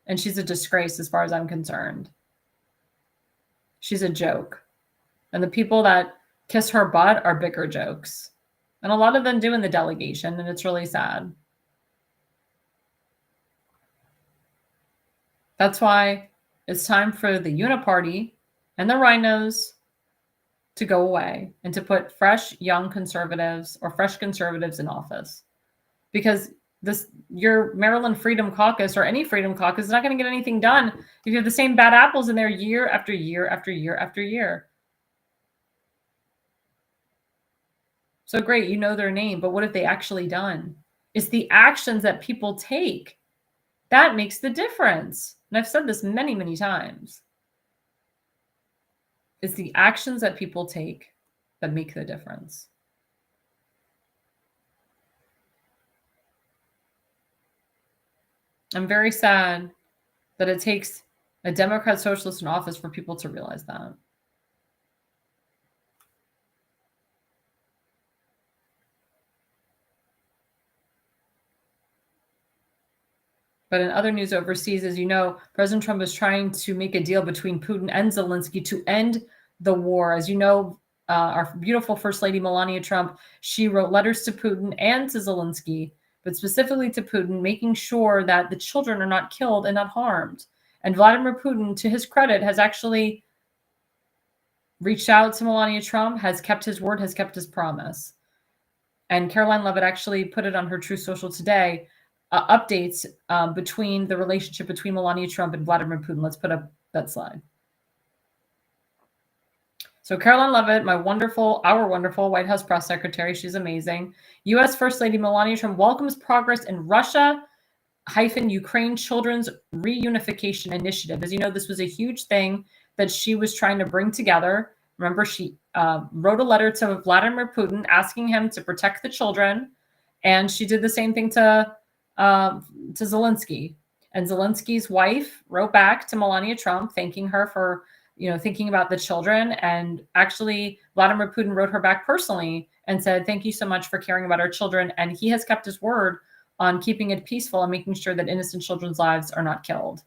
and she's a disgrace as far as I'm concerned. She's a joke. And the people that kiss her butt are bigger jokes. And a lot of them do in the delegation, and it's really sad. That's why it's time for the Uniparty and the rhinos to go away and to put fresh, young conservatives or fresh conservatives in office. Because your Maryland Freedom Caucus or any Freedom Caucus is not going to get anything done if you have the same bad apples in there year after year after year after year. So great, you know their name, but what have they actually done? It's the actions that people take that makes the difference. And I've said this many, many times. It's the actions that people take that make the difference. I'm very sad that it takes a Democrat socialist in office for people to realize that. But in other news overseas, as you know, President Trump is trying to make a deal between Putin and Zelensky to end the war. As you know, our beautiful First Lady Melania Trump, she wrote letters to Putin and to Zelensky, but specifically to Putin, making sure that the children are not killed and not harmed. And Vladimir Putin, to his credit, has actually reached out to Melania Trump, has kept his word, has kept his promise. And Caroline Levitt actually put it on her Truth Social today, updates between the relationship between Melania Trump and Vladimir Putin. Let's put up that slide. So Caroline Leavitt, our wonderful White House press secretary, she's amazing. U.S. First Lady Melania Trump welcomes progress in Russia-Ukraine Children's Reunification Initiative. As you know, this was a huge thing that she was trying to bring together. Remember, she wrote a letter to Vladimir Putin asking him to protect the children, and she did the same thing to Zelensky. And Zelensky's wife wrote back to Melania Trump, thanking her for thinking about the children. And actually, Vladimir Putin wrote her back personally and said, "Thank you so much for caring about our children." And he has kept his word on keeping it peaceful and making sure that innocent children's lives are not killed.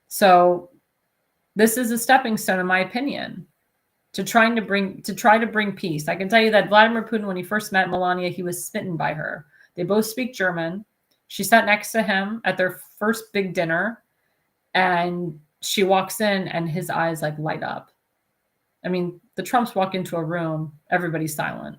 So this is a stepping stone, in my opinion, to try to bring peace. I can tell you that Vladimir Putin, when he first met Melania, he was smitten by her. They both speak German. She sat next to him at their first big dinner, and she walks in and his eyes like light up. I mean, the Trumps walk into a room, everybody's silent.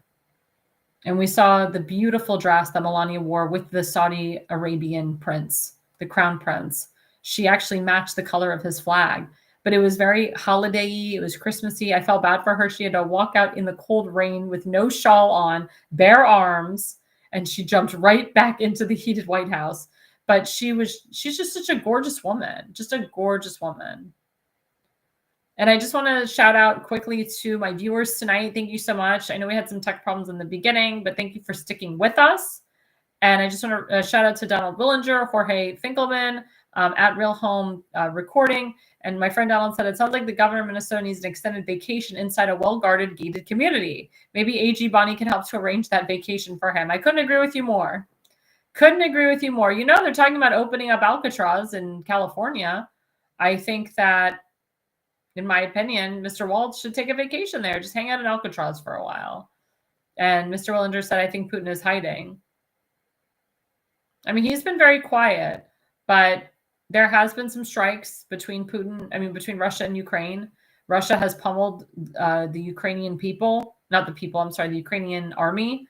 And we saw the beautiful dress that Melania wore with the Saudi Arabian prince, the crown prince. She actually matched the color of his flag, but it was very holiday-y. It was Christmassy. I felt bad for her. She had to walk out in the cold rain with no shawl on, bare arms, and she jumped right back into the heated White House. But she's just such a gorgeous woman, just a gorgeous woman. And I just want to shout out quickly to my viewers tonight. Thank you so much. I know we had some tech problems in the beginning, but thank you for sticking with us. And I just want to shout out to Donald Willinger, Jorge Finkelman, at Real Home Recording. And my friend Donald said, "It sounds like the governor of Minnesota needs an extended vacation inside a well-guarded, gated community. Maybe AG Bonnie can help to arrange that vacation for him." I couldn't agree with you more. Couldn't agree with you more. They're talking about opening up Alcatraz in California. I think that, in my opinion, Mr. Waltz should take a vacation there. Just hang out in Alcatraz for a while. And Mr. Willinger said, "I think Putin is hiding." I mean, he's been very quiet, but there has been some strikes between Russia and Ukraine. Russia has pummeled the Ukrainian people, the Ukrainian army.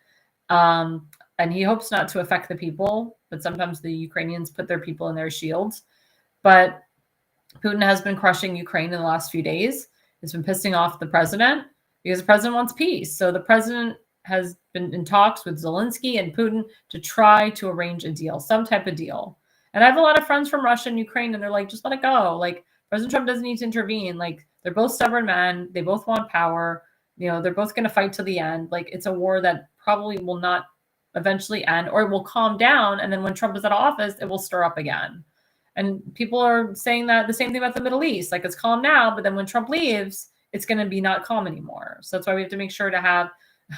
And he hopes not to affect the people, but sometimes the Ukrainians put their people in their shields. But Putin has been crushing Ukraine in the last few days. It's been pissing off the president because the president wants peace. So the president has been in talks with Zelensky and Putin to try to arrange a deal, some type of deal. And I have a lot of friends from Russia and Ukraine, and they're like, just let it go. Like, President Trump doesn't need to intervene. Like, they're both stubborn men. They both want power. They're both going to fight to the end. Like, it's a war that probably will not eventually end, or it will calm down. And then when Trump is out of office, it will stir up again. And people are saying that the same thing about the Middle East. Like, it's calm now, but then when Trump leaves, it's going to be not calm anymore. So that's why we have to make sure to have,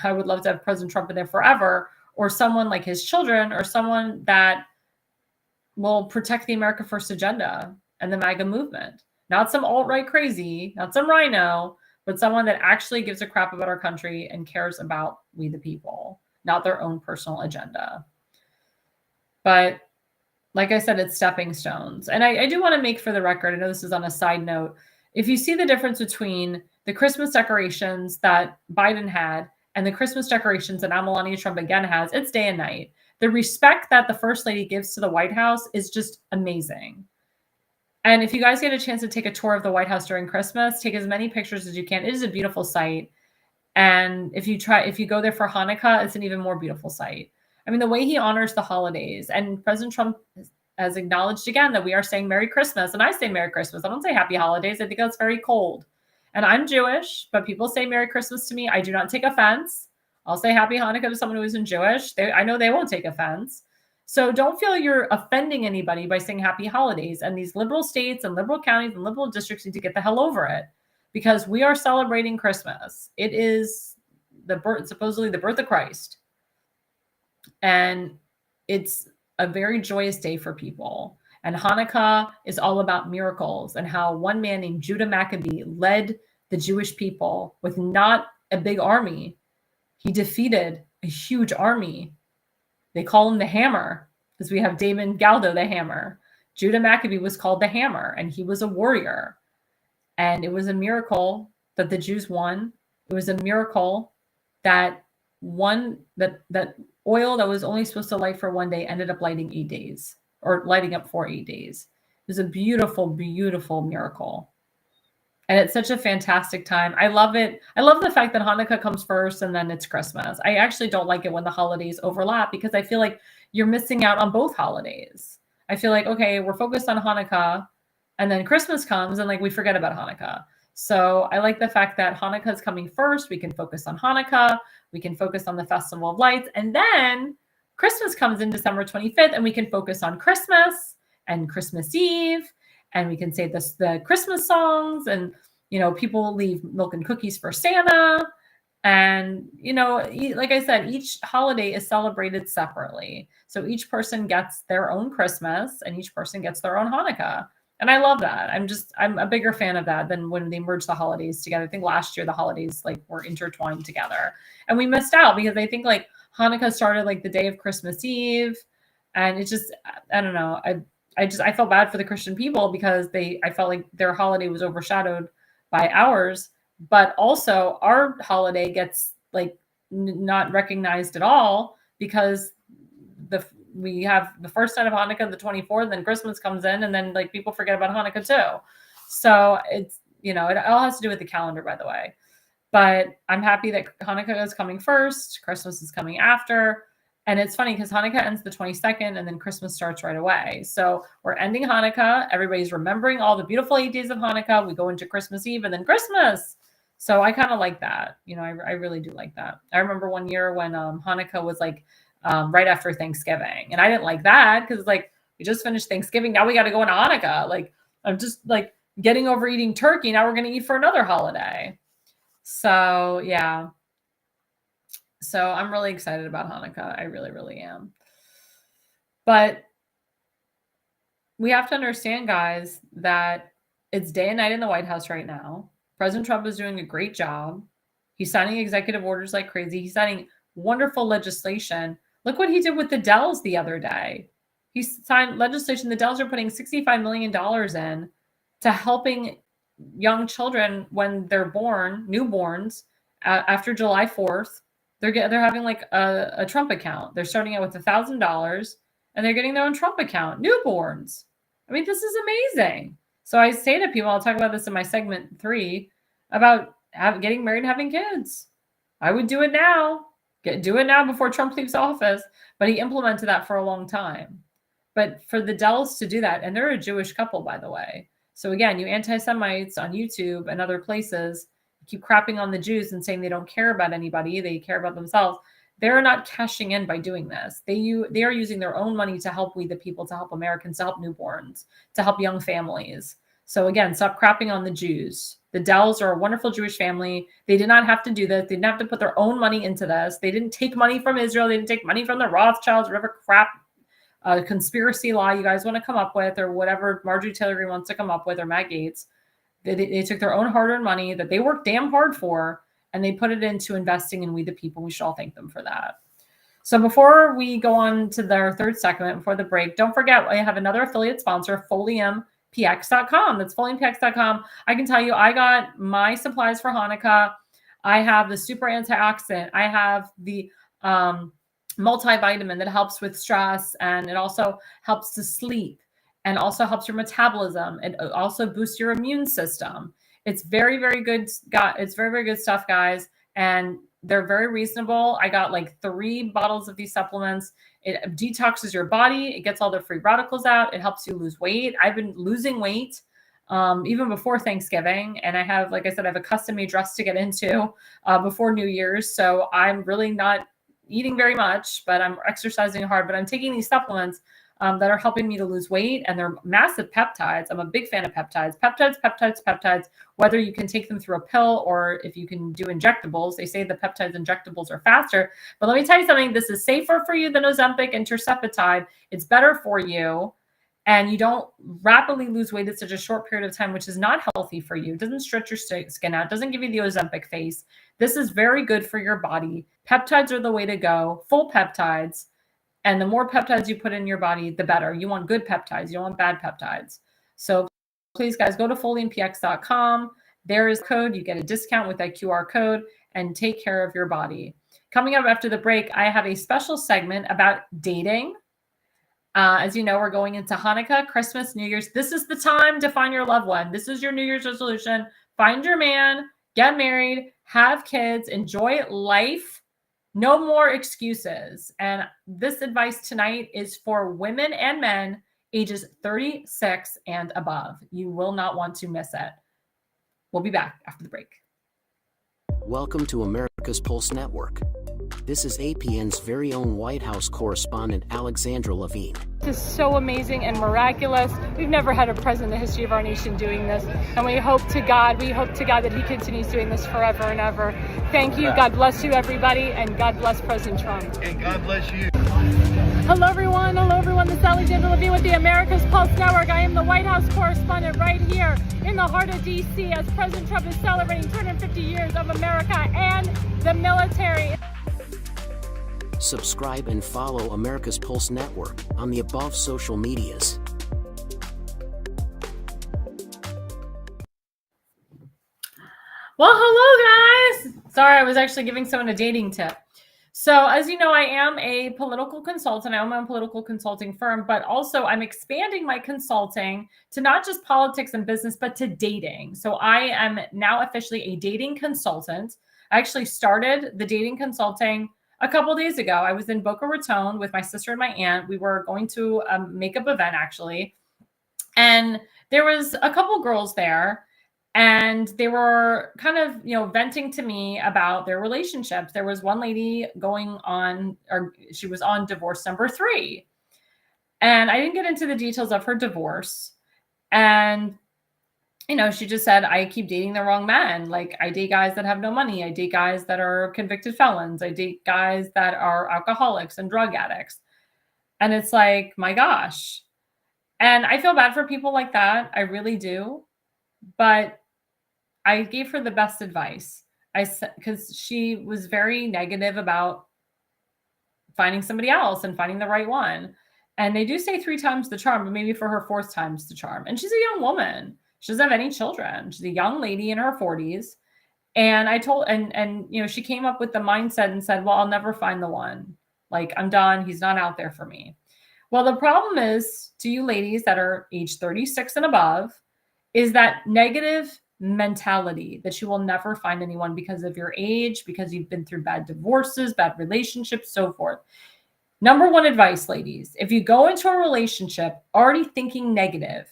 I would love to have President Trump in there forever, or someone like his children, or someone that will protect the America First agenda and the MAGA movement. Not some alt-right crazy, not some rhino, but someone that actually gives a crap about our country and cares about we the people, not their own personal agenda. But like I said, it's stepping stones. And I do want to make for the record, I know this is on a side note, if you see the difference between the Christmas decorations that Biden had and the Christmas decorations that now Melania Trump again has, it's day and night. The respect that the First Lady gives to the White House is just amazing. And if you guys get a chance to take a tour of the White House during Christmas, take as many pictures as you can. It is a beautiful sight. And if you go there for Hanukkah, it's an even more beautiful sight. I mean, the way he honors the holidays, and President Trump has acknowledged again that we are saying Merry Christmas. And I say Merry Christmas. I don't say Happy Holidays. I think that's very cold. And I'm Jewish, but people say Merry Christmas to me. I do not take offense. I'll say Happy Hanukkah to someone who isn't Jewish. I know they won't take offense. So don't feel you're offending anybody by saying Happy Holidays. And these liberal states and liberal counties and liberal districts need to get the hell over it, because we are celebrating Christmas. It is supposedly the birth of Christ. And it's a very joyous day for people. And Hanukkah is all about miracles and how one man named Judah Maccabee led the Jewish people with not a big army. He defeated a huge army. They call him the Hammer because we have Damon Galdo, the Hammer. Judah Maccabee was called the Hammer, and he was a warrior. And it was a miracle that the Jews won. It was a miracle that that oil that was only supposed to light for one day ended up lighting 8 days, or lighting up for 8 days. It was a beautiful, beautiful miracle. And it's such a fantastic time. I love it. I love the fact that Hanukkah comes first and then it's Christmas. I actually don't like it when the holidays overlap because I feel like you're missing out on both holidays. I feel like, okay, we're focused on Hanukkah and then Christmas comes and like we forget about Hanukkah. So I like the fact that Hanukkah is coming first. We can focus on Hanukkah. We can focus on the Festival of Lights. And then Christmas comes in December 25th and we can focus on Christmas and Christmas Eve. And we can say the Christmas songs and, people will leave milk and cookies for Santa. And, like I said, each holiday is celebrated separately. So each person gets their own Christmas and each person gets their own Hanukkah. And I love that. I'm a bigger fan of that than when they merge the holidays together. I think last year the holidays were intertwined together and we missed out because I think Hanukkah started the day of Christmas Eve. And it just, I don't know. I felt bad for the Christian people because I felt like their holiday was overshadowed by ours, but also our holiday gets not recognized at all because we have the first night of Hanukkah, the 24th, then Christmas comes in and then people forget about Hanukkah too. So it's, it all has to do with the calendar, by the way, but I'm happy that Hanukkah is coming first. Christmas is coming after. And it's funny because Hanukkah ends the 22nd and then Christmas starts right away. So we're ending Hanukkah. Everybody's remembering all the beautiful 8 days of Hanukkah. We go into Christmas Eve and then Christmas. So I kind of like that. I really do like that. I remember one year when Hanukkah was right after Thanksgiving. And I didn't like that because we just finished Thanksgiving. Now we got to go into Hanukkah. I'm just getting over eating turkey. Now we're going to eat for another holiday. So yeah. So I'm really excited about Hanukkah. I really, really am. But we have to understand, guys, that it's day and night in the White House right now. President Trump is doing a great job. He's signing executive orders like crazy. He's signing wonderful legislation. Look what he did with the Dells the other day. He signed legislation. The Dells are putting $65 million in to helping young children when they're born, newborns, after July 4th. They're having a Trump account. They're starting out with $1,000 and they're getting their own Trump account. Newborns. I mean, this is amazing. So I say to people, I'll talk about this in my segment 3 about getting married and having kids. I would do it now. Do it now before Trump leaves office. But he implemented that for a long time. But for the Dells to do that, and they're a Jewish couple, by the way. So again, you anti-Semites on YouTube and other places keep crapping on the Jews and saying they don't care about anybody, they care about themselves. They're not cashing in by doing this. They are using their own money to help we the people, to help Americans, to help newborns, to help young families. So again, stop crapping on the Jews. The Dells are a wonderful Jewish family. They did not have to do this. They didn't have to put their own money into this. They didn't take money from Israel. They didn't take money from the Rothschilds, whatever crap conspiracy law you guys want to come up with, or whatever Marjorie Taylor Greene wants to come up with, or Matt Gaetz. They took their own hard-earned money that they worked damn hard for, and they put it into investing in we the people. We should all thank them for that. So before we go on to their third segment, before the break, don't forget I have another affiliate sponsor, FoliumPX.com. That's FoliumPX.com. I can tell you I got my supplies for Hanukkah. I have the super antioxidant. I have the multivitamin that helps with stress, and it also helps to sleep. And also helps your metabolism. It also boosts your immune system. It's very, very good. It's very, very good stuff, guys. And they're very reasonable. I got 3 bottles of these supplements. It detoxes your body. It gets all the free radicals out. It helps you lose weight. I've been losing weight even before Thanksgiving. And I have, like I said, I have a custom-made dress to get into before New Year's. So I'm really not eating very much, but I'm exercising hard. But I'm taking these supplements that are helping me to lose weight, and they're massive peptides. I'm a big fan of peptides. Peptides, whether you can take them through a pill or if you can do injectables. They say the peptides injectables are faster, but let me tell you something. This is safer for you than Ozempic and Tirzepatide. It's better for you, and you don't rapidly lose weight in such a short period of time, which is not healthy for you. It doesn't stretch your skin out. It doesn't give you the Ozempic face. This is very good for your body. Peptides are the way to go, full peptides. And the more peptides you put in your body, the better. You want good peptides. You don't want bad peptides. So please, guys, go to FoliumPX.com. There is code. You get a discount with that QR code, and take care of your body. Coming up after the break, I have a special segment about dating. As you know, we're going into Hanukkah, Christmas, New Year's. This is the time to find your loved one. This is your New Year's resolution. Find your man, get married, have kids, enjoy life. No more excuses. And this advice tonight is for women and men ages 36 and above. You will not want to miss it. We'll be back after the break. Welcome to America's Pulse Network. This is APN's very own White House correspondent, Alexandra Levine. This is so amazing and miraculous. We've never had a president in the history of our nation doing this. And we hope to God that he continues doing this forever and ever. Thank you. God bless you, everybody. And God bless President Trump. And God bless you. Hello, everyone. This is Alexandra Levine with the America's Pulse Network. I am the White House correspondent right here in the heart of D.C. as President Trump is celebrating 250 years of America and the military. Subscribe and follow America's Pulse Network on the above social medias. Well, hello, guys. Sorry, I was actually giving someone a dating tip. So as you know, I am a political consultant. I own my own political consulting firm, but also I'm expanding my consulting to not just politics and business, but to dating. So I am now officially a dating consultant. I actually started the dating consulting a couple days ago. I was in Boca Raton with my sister and my aunt. We were going to a makeup event, actually. And there was a couple girls there. And they were kind of, venting to me about their relationships. There was one lady she was on divorce number 3. And I didn't get into the details of her divorce. And, she just said, I keep dating the wrong men. Like, I date guys that have no money. I date guys that are convicted felons. I date guys that are alcoholics and drug addicts. And it's like, my gosh. And I feel bad for people like that. I really do. But I gave her the best advice. Because she was very negative about finding somebody else and finding the right one. And they do say 3 times the charm, but maybe for her 4th time's the charm. And she's a young woman. She doesn't have any children. She's a young lady in her 40s. And I told, she came up with the mindset and said, well, I'll never find the one. Like, I'm done. He's not out there for me. Well, the problem is, to you ladies that are age 36 and above, is that negative mentality that you will never find anyone because of your age, because you've been through bad divorces, bad relationships, so forth. Number 1 advice, ladies, if you go into a relationship already thinking negative,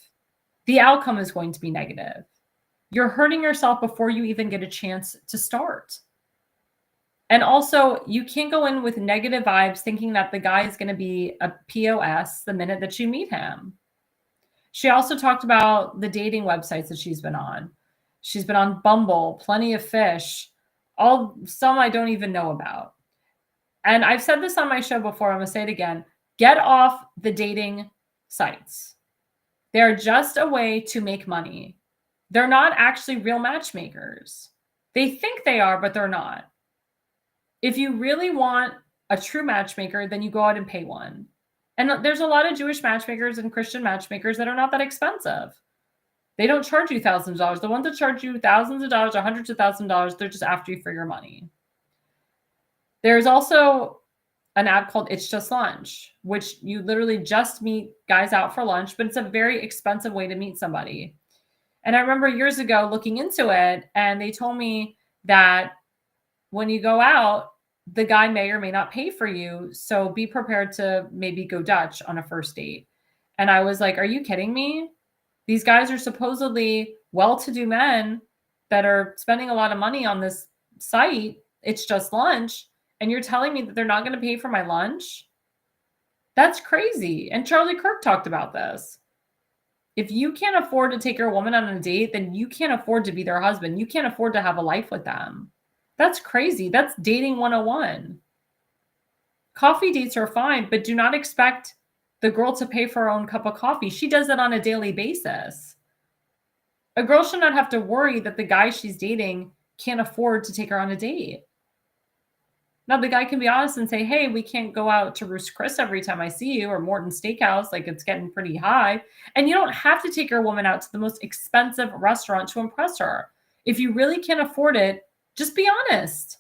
the outcome is going to be negative. You're hurting yourself before you even get a chance to start. And also, you can't go in with negative vibes thinking that the guy is going to be a POS the minute that you meet him. She also talked about the dating websites that she's been on. She's been on Bumble, Plenty of Fish, some I don't even know about. And I've said this on my show before. I'm going to say it again. Get off the dating sites. They're just a way to make money. They're not actually real matchmakers. They think they are, but they're not. If you really want a true matchmaker, then you go out and pay one. And there's a lot of Jewish matchmakers and Christian matchmakers that are not that expensive. They don't charge you thousands of dollars. The ones that charge you thousands of dollars or hundreds of thousands of dollars, they're just after you for your money. There's also an app called It's Just Lunch, which you literally just meet guys out for lunch, but it's a very expensive way to meet somebody. And I remember years ago looking into it, and they told me that when you go out, the guy may or may not pay for you. So be prepared to maybe go Dutch on a first date. And I was like, are you kidding me? These guys are supposedly well-to-do men that are spending a lot of money on this site. It's Just Lunch. And you're telling me that they're not going to pay for my lunch? That's crazy. And Charlie Kirk talked about this. If you can't afford to take your woman on a date, then you can't afford to be their husband. You can't afford to have a life with them. That's crazy. That's dating 101. Coffee dates are fine, but do not expect the girl to pay for her own cup of coffee. She does that on a daily basis. A girl should not have to worry that the guy she's dating can't afford to take her on a date. Now, the guy can be honest and say, hey, we can't go out to Ruth's Chris every time I see you, or Morton Steakhouse, like it's getting pretty high. And you don't have to take your woman out to the most expensive restaurant to impress her. If you really can't afford it, just be honest.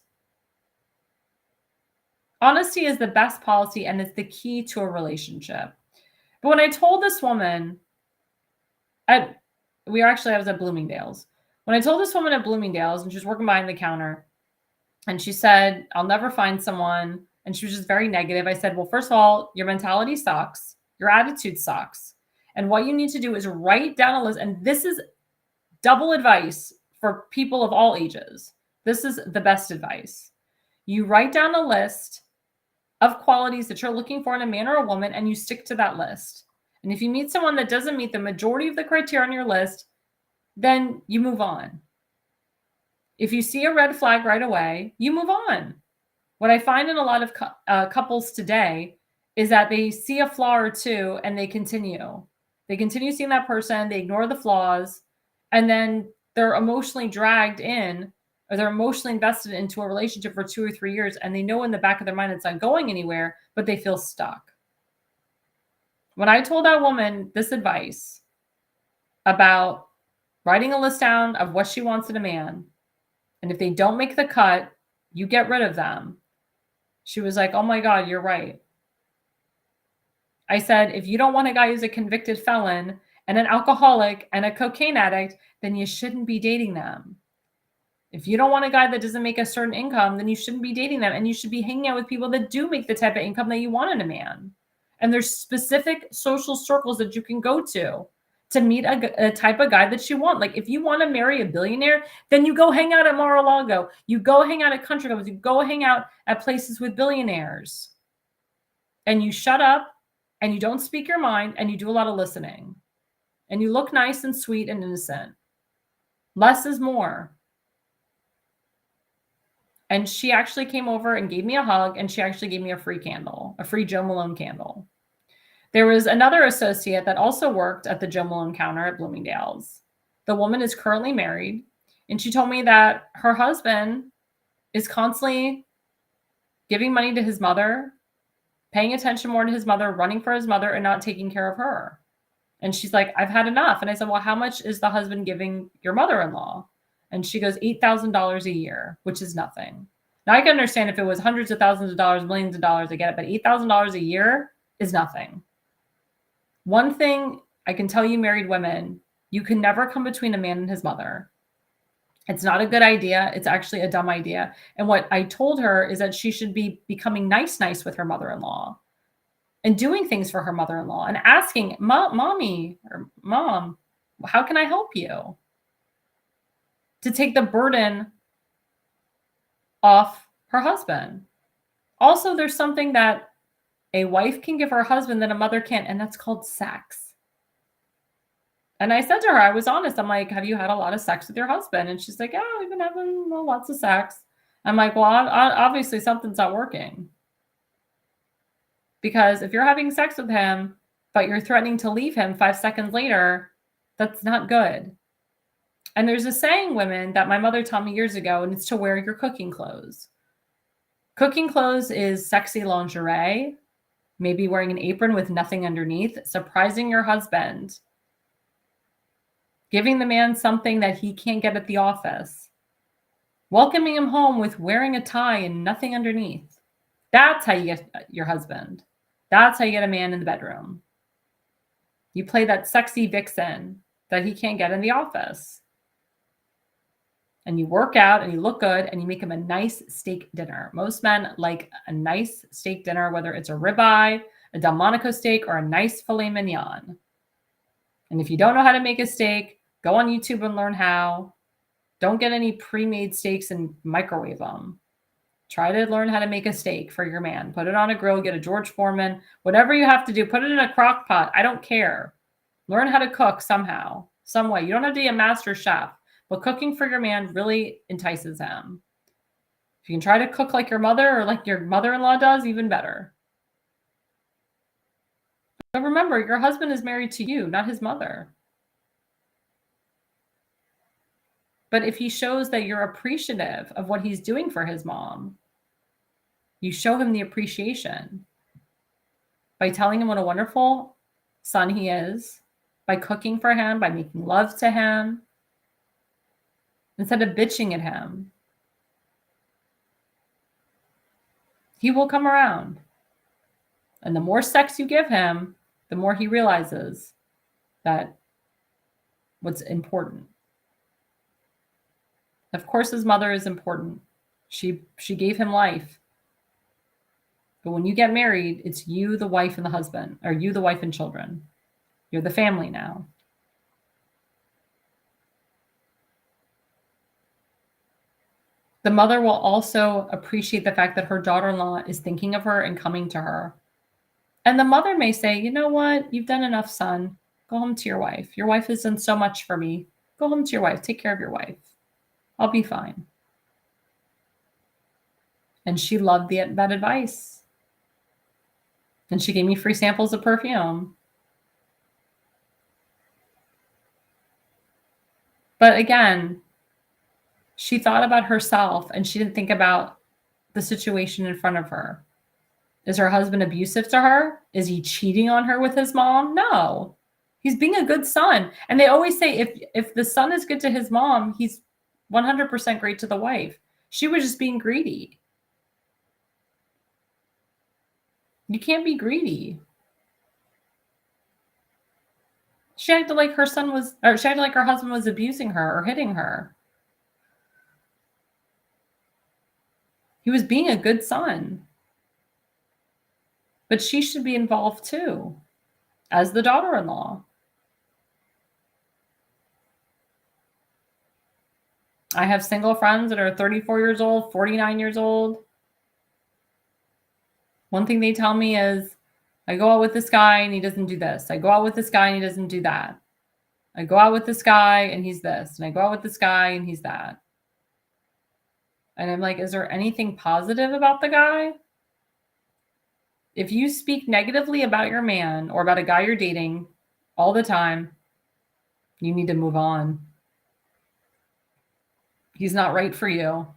Honesty is the best policy, and it's the key to a relationship. But when I told this woman, I was at Bloomingdale's. When I told this woman at Bloomingdale's, and she was working behind the counter, and she said, I'll never find someone, and she was just very negative. I said, well, first of all, your mentality sucks. Your attitude sucks. And what you need to do is write down a list. And this is double advice for people of all ages. This is the best advice. You write down a list of qualities that you're looking for in a man or a woman, and you stick to that list. And if you meet someone that doesn't meet the majority of the criteria on your list, then you move on. If you see a red flag right away, you move on. What I find in a lot of couples today is that they see a flaw or two and they continue. They continue seeing that person, they ignore the flaws, and then they're emotionally dragged in, or they're emotionally invested into a relationship for 2 or 3 years, and they know in the back of their mind it's not going anywhere, but they feel stuck. When I told that woman this advice about writing a list down of what she wants in a man, and if they don't make the cut, you get rid of them, she was like, oh my God, you're right. I said, if you don't want a guy who's a convicted felon and an alcoholic and a cocaine addict, then you shouldn't be dating them. If you don't want a guy that doesn't make a certain income, then you shouldn't be dating them. And you should be hanging out with people that do make the type of income that you want in a man. And there's specific social circles that you can go to meet a type of guy that you want. Like if you want to marry a billionaire, then you go hang out at Mar-a-Lago. You go hang out at country clubs. You go hang out at places with billionaires. And you shut up and you don't speak your mind and you do a lot of listening. And you look nice and sweet and innocent. Less is more. And she actually came over and gave me a hug, and she actually gave me a free candle, a free Jo Malone candle. There was another associate that also worked at the Jo Malone counter at Bloomingdale's. The woman is currently married, and she told me that her husband is constantly giving money to his mother, paying attention more to his mother, running for his mother, and not taking care of her. And she's like, I've had enough. And I said, well, how much is the husband giving your mother-in-law? And she goes, $8,000 a year, which is nothing. Now I can understand if it was hundreds of thousands of dollars, millions of dollars, I get it, but $8,000 a year is nothing. One thing I can tell you, married women, you can never come between a man and his mother. It's not a good idea. It's actually a dumb idea. And what I told her is that she should be becoming nice with her mother-in-law and doing things for her mother-in-law and asking, mommy or mom, how can I help you? To take the burden off her husband. Also, there's something that a wife can give her husband that a mother can't, and that's called sex. And I said to her, I was honest. I'm like, have you had a lot of sex with your husband? And she's like, yeah, we've been having lots of sex. I'm like, well, obviously something's not working. Because if you're having sex with him, but you're threatening to leave him 5 seconds later, that's not good. And there's a saying, women, that my mother taught me years ago, and it's to wear your cooking clothes. Cooking clothes is sexy lingerie, maybe wearing an apron with nothing underneath, surprising your husband, giving the man something that he can't get at the office, welcoming him home with wearing a tie and nothing underneath. That's how you get your husband. That's how you get a man in the bedroom. You play that sexy vixen that he can't get in the office. And you work out and you look good and you make him a nice steak dinner. Most men like a nice steak dinner, whether it's a ribeye, a Delmonico steak, or a nice filet mignon. And if you don't know how to make a steak, go on YouTube and learn how. Don't get any pre-made steaks and microwave them. Try to learn how to make a steak for your man. Put it on a grill, get a George Foreman, whatever you have to do. Put it in a crock pot. I don't care. Learn how to cook somehow, some way. You don't have to be a master chef. But cooking for your man really entices him. If you can try to cook like your mother or like your mother-in-law does, even better. But remember, your husband is married to you, not his mother. But if he shows that you're appreciative of what he's doing for his mom, you show him the appreciation by telling him what a wonderful son he is, by cooking for him, by making love to him, instead of bitching at him. He will come around. And the more sex you give him, the more he realizes that what's important. Of course, his mother is important. She gave him life. But when you get married, it's you, the wife, and the husband, or you, the wife, and children. You're the family now. The mother will also appreciate the fact that her daughter-in-law is thinking of her and coming to her. And the mother may say, you know what? You've done enough, son. Go home to your wife. Your wife has done so much for me. Go home to your wife. Take care of your wife. I'll be fine. And she loved that advice. And she gave me free samples of perfume. But again, she thought about herself and she didn't think about the situation in front of her. Is her husband abusive to her? Is he cheating on her with his mom? No. He's being a good son. And they always say if the son is good to his mom, he's 100% great to the wife. She was just being greedy. You can't be greedy. She acted like her husband was abusing her or hitting her. He was being a good son. But she should be involved too, as the daughter-in-law. I have single friends that are 34 years old, 49 years old. One thing they tell me is, I go out with this guy and he doesn't do this. I go out with this guy and he doesn't do that. I go out with this guy and he's this. And I go out with this guy and he's that. And I'm like, is there anything positive about the guy? If you speak negatively about your man or about a guy you're dating all the time, you need to move on. He's not right for you.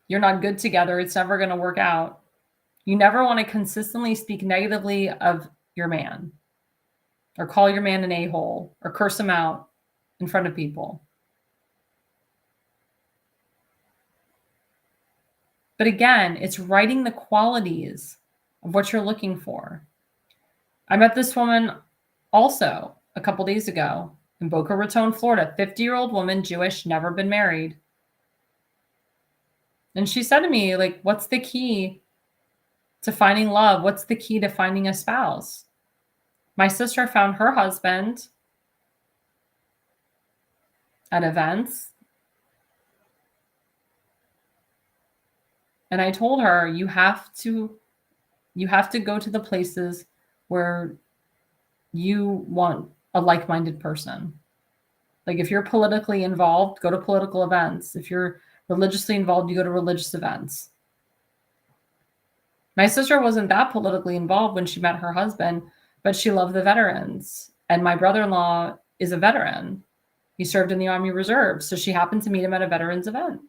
You're not good together. It's never going to work out. You never want to consistently speak negatively of your man or call your man an a-hole or curse him out in front of people. But again, it's writing the qualities of what you're looking for. I met this woman also a couple days ago in Boca Raton, Florida, 50-year-old woman, Jewish, never been married. And she said to me, like, what's the key to finding love? What's the key to finding a spouse? My sister found her husband at events. And I told her, you have to go to the places where you want a like-minded person. Like if you're politically involved, go to political events. If you're religiously involved, you go to religious events. My sister wasn't that politically involved when she met her husband, but she loved the veterans. And my brother-in-law is a veteran. He served in the Army Reserve. So she happened to meet him at a veterans event.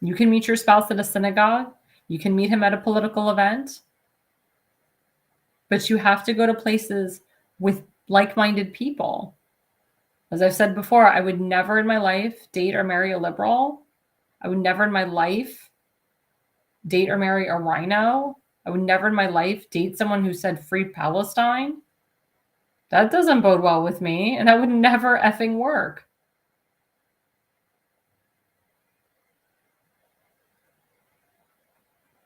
You can meet your spouse at a synagogue. You can meet him at a political event. But you have to go to places with like-minded people. As I've said before, I would never in my life date or marry a liberal. I would never in my life date or marry a rhino. I would never in my life date someone who said free Palestine. That doesn't bode well with me, and that would never effing work.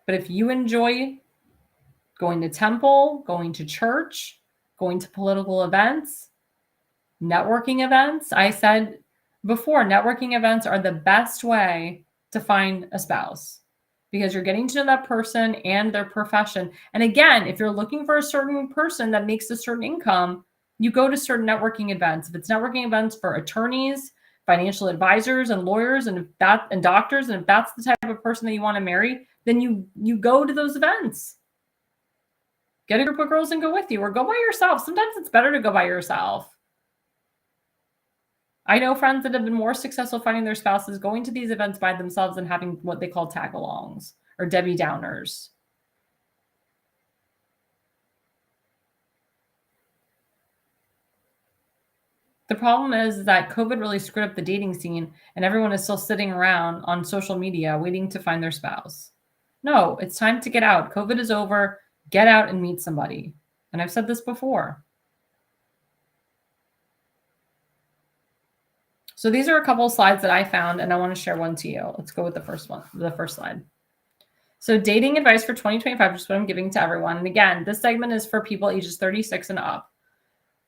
But if you enjoy going to temple, going to church, going to political events, networking events, I said before, networking events are the best way to find a spouse because you're getting to know that person and their profession. And again, if you're looking for a certain person that makes a certain income, you go to certain networking events. If it's networking events for attorneys, financial advisors, and lawyers, and doctors, and if that's the type of person that you want to marry, then you go to those events. Get a group of girls and go with you, or go by yourself. Sometimes it's better to go by yourself. I know friends that have been more successful finding their spouses going to these events by themselves and having what they call tag-alongs or Debbie Downers. The problem is that COVID really screwed up the dating scene and everyone is still sitting around on social media waiting to find their spouse. No, it's time to get out. COVID is over. Get out and meet somebody. And I've said this before. So these are a couple of slides that I found, and I want to share one to you. Let's go with the first one, the first slide. So dating advice for 2025, which is what I'm giving to everyone. And again, this segment is for people ages 36 and up.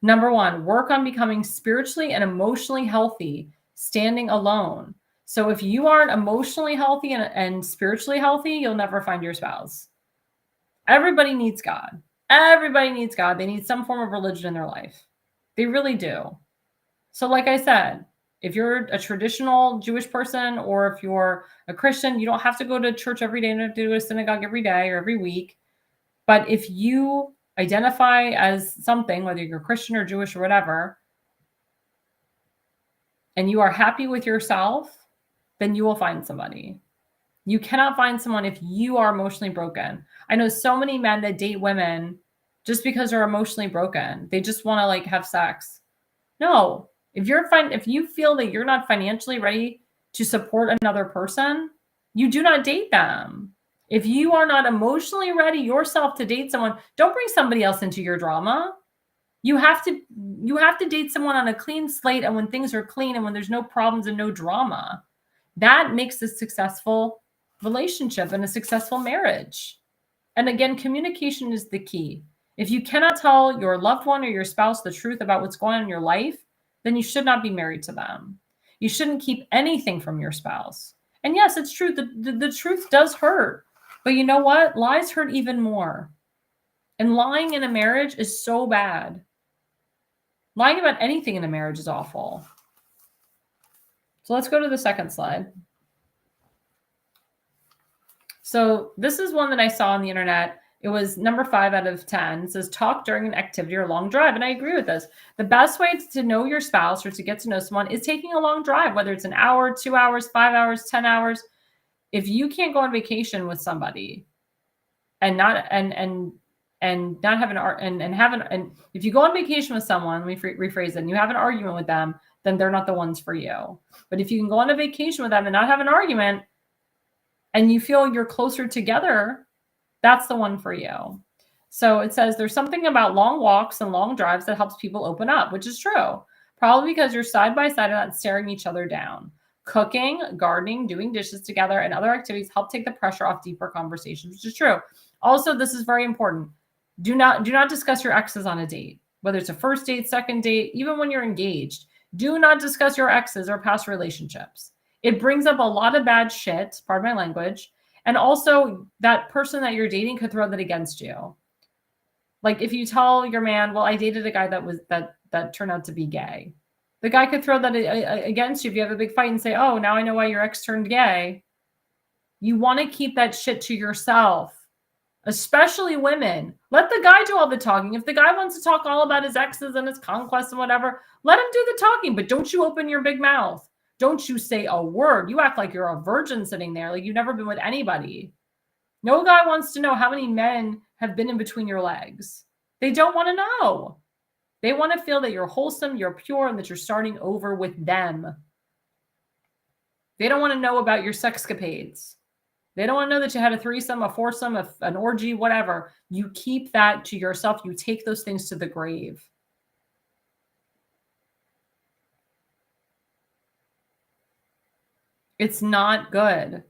Number one, work on becoming spiritually and emotionally healthy, standing alone. So if you aren't emotionally healthy and spiritually healthy, you'll never find your spouse. Everybody needs God. Everybody needs God. They need some form of religion in their life. They really do. So like I said, if you're a traditional Jewish person or if you're a Christian, you don't have to go to church every day. You don't have to go to a synagogue every day or every week. But if you identify as something, whether you're Christian or Jewish or whatever, and you are happy with yourself, then you will find somebody. You cannot find someone if you are emotionally broken. I know so many men that date women just because they're emotionally broken. They just want to like have sex. No, if you feel that you're not financially ready to support another person, you do not date them. If you are not emotionally ready yourself to date someone, don't bring somebody else into your drama. You have to date someone on a clean slate, and when things are clean and when there's no problems and no drama, that makes a successful relationship and a successful marriage. And again, communication is the key. If you cannot tell your loved one or your spouse the truth about what's going on in your life, then you should not be married to them. You shouldn't keep anything from your spouse. And yes, it's true. The truth does hurt. But you know what? Lies hurt even more. And lying in a marriage is so bad. Lying about anything in a marriage is awful. So let's go to the second slide. So this is one that I saw on the internet. It was number 5 out of 10. It says talk during an activity or long drive. And I agree with this. The best way to know your spouse or to get to know someone is taking a long drive, whether it's an hour, 2 hours, 5 hours, 10 hours. If you can't go on vacation with somebody and not have and if you go on vacation with someone, let me rephrase it, and you have an argument with them, then they're not the ones for you. But if you can go on a vacation with them and not have an argument and you feel you're closer together, that's the one for you. So it says there's something about long walks and long drives that helps people open up, which is true. Probably because you're side by side and not staring each other down. Cooking, gardening, doing dishes together, and other activities help take the pressure off deeper conversations, which is true. Also, this is very important. Do not discuss your exes on a date, whether it's a first date, second date, even when you're engaged. Do not discuss your exes or past relationships. It brings up a lot of bad shit, pardon my language. And also that person that you're dating could throw that against you. Like if you tell your man, well, I dated a guy that turned out to be gay. The guy could throw that against you if you have a big fight and say, oh, now I know why your ex turned gay. You want to keep that shit to yourself, especially women. Let the guy do all the talking. If the guy wants to talk all about his exes and his conquests and whatever, let him do the talking, but don't you open your big mouth. Don't you say a word. You act like you're a virgin sitting there, like you've never been with anybody. No guy wants to know how many men have been in between your legs. They don't want to know. They want to feel that you're wholesome, you're pure, and that you're starting over with them. They don't want to know about your sexcapades. They don't want to know that you had a threesome, a foursome, an orgy, whatever. You keep that to yourself. You take those things to the grave. It's not good.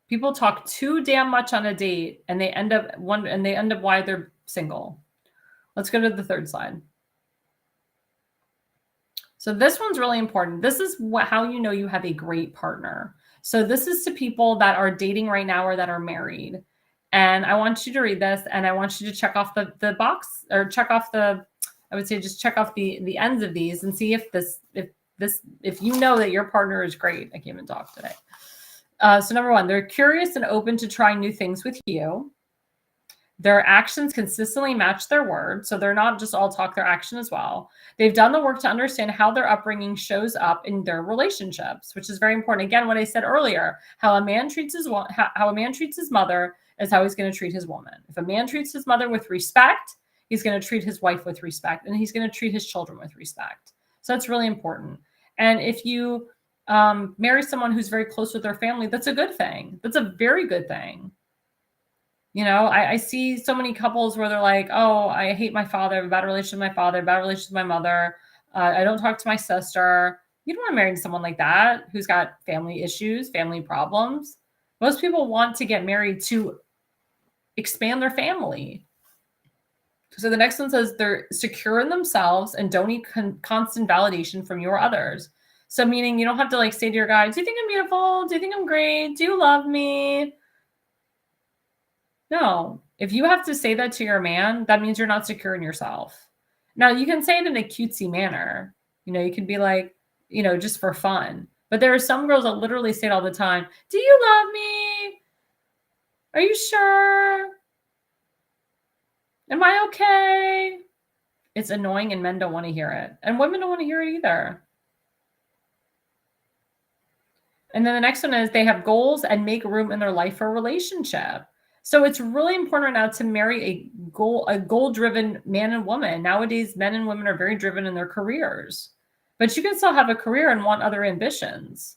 People talk too damn much on a date, and they end up why they're single. Let's go to the third slide. So this one's really important. This is how you know you have a great partner. So this is to people that are dating right now or that are married. And I want you to read this, and I want you to check off the box, or check off just check off the ends of these and see if you know that your partner is great. I can't even talk today. So number 1, they're curious and open to trying new things with you. Their actions consistently match their words. So they're not just all talk, their action as well. They've done the work to understand how their upbringing shows up in their relationships, which is very important. Again, what I said earlier, how a man treats his mother is how he's going to treat his woman. If a man treats his mother with respect, he's going to treat his wife with respect, and he's going to treat his children with respect. So that's really important. And if you marry someone who's very close with their family, that's a good thing. That's a very good thing. You know, I see so many couples where they're like, oh, I hate my father, I have a bad relationship with my father, bad relationship with my mother. I don't talk to my sister. You don't want to marry someone like that who's got family issues, family problems. Most people want to get married to expand their family. So the next one says they're secure in themselves and don't need constant validation from you or others. So meaning you don't have to like say to your guy, do you think I'm beautiful? Do you think I'm great? Do you love me? No. If you have to say that to your man, that means you're not secure in yourself. Now you can say it in a cutesy manner. You can be like, just for fun. But there are some girls that literally say it all the time. Do you love me? Are you sure? Am I okay? It's annoying and men don't want to hear it. And women don't want to hear it either. And then the next one is they have goals and make room in their life for a relationship. So it's really important now to marry a goal-driven man and woman. Nowadays, men and women are very driven in their careers. But you can still have a career and want other ambitions.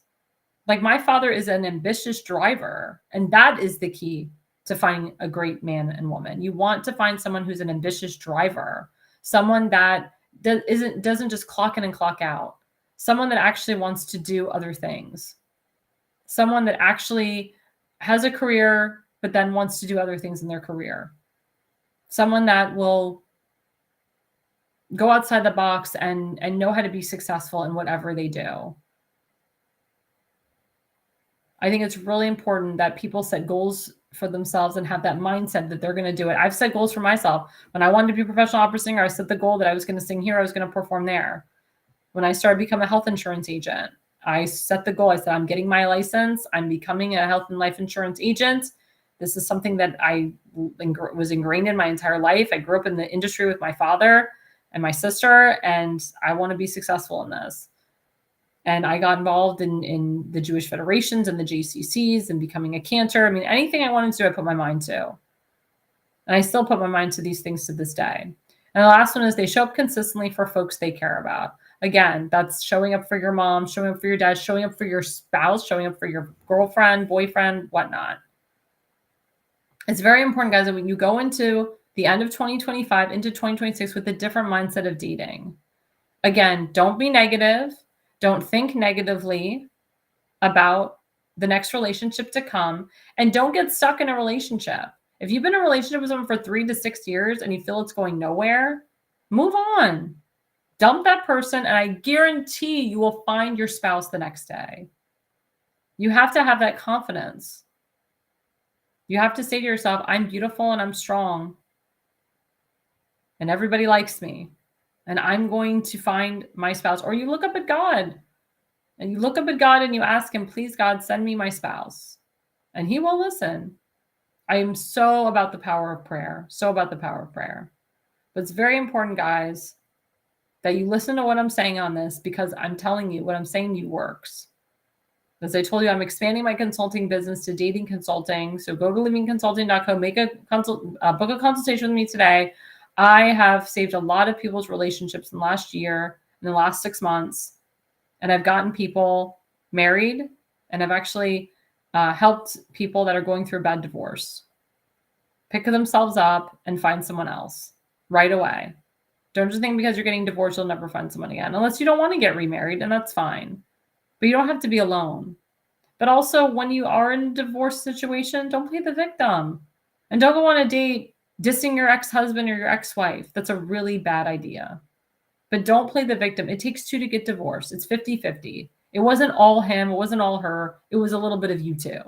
Like my father is an ambitious driver, and that is the key to finding a great man and woman. You want to find someone who's an ambitious driver, someone that doesn't just clock in and clock out, someone that actually wants to do other things, someone that actually has a career but then wants to do other things in their career, someone that will go outside the box and know how to be successful in whatever they do. I think it's really important that people set goals for themselves and have that mindset that they're going to do it. I've set goals for myself. When I wanted to be a professional opera singer, I set the goal that I was going to sing here, I was going to perform there. When I started becoming a health insurance agent, I set the goal. I said, I'm getting my license. I'm becoming a health and life insurance agent. This is something that I was ingrained in my entire life. I grew up in the industry with my father and my sister, and I want to be successful in this. And I got involved in the Jewish federations and the JCCs and becoming a cantor. I mean, anything I wanted to do, I put my mind to. And I still put my mind to these things to this day. And the last one is they show up consistently for folks they care about. Again, that's showing up for your mom, showing up for your dad, showing up for your spouse, showing up for your girlfriend, boyfriend, whatnot. It's very important, guys, that when you go into the end of 2025, into 2026 with a different mindset of dating. Again, don't be negative. Don't think negatively about the next relationship to come, and don't get stuck in a relationship. If you've been in a relationship with someone for 3 to 6 years and you feel it's going nowhere, move on. Dump that person, and I guarantee you will find your spouse the next day. You have to have that confidence. You have to say to yourself, I'm beautiful and I'm strong, and everybody likes me. And I'm going to find my spouse. Or you look up at God. And you look up at God and you ask him, please, God, send me my spouse. And he will listen. I am so about the power of prayer. So about the power of prayer. But it's very important, guys, that you listen to what I'm saying on this, because I'm telling you, what I'm saying to you works. As I told you, I'm expanding my consulting business to dating consulting. So go to livingconsulting.co, book a consultation with me today. I have saved a lot of people's relationships in the last year, in the last 6 months, and I've gotten people married, and I've actually helped people that are going through a bad divorce pick themselves up and find someone else right away. Don't just think because you're getting divorced, you'll never find someone again, unless you don't want to get remarried, and that's fine. But you don't have to be alone. But also, when you are in a divorce situation, don't play the victim, and don't go on a date dissing your ex-husband or your ex-wife. That's a really bad idea. But don't play the victim. It takes 2 to get divorced. It's 50-50. It wasn't all him. It wasn't all her. It was a little bit of you too.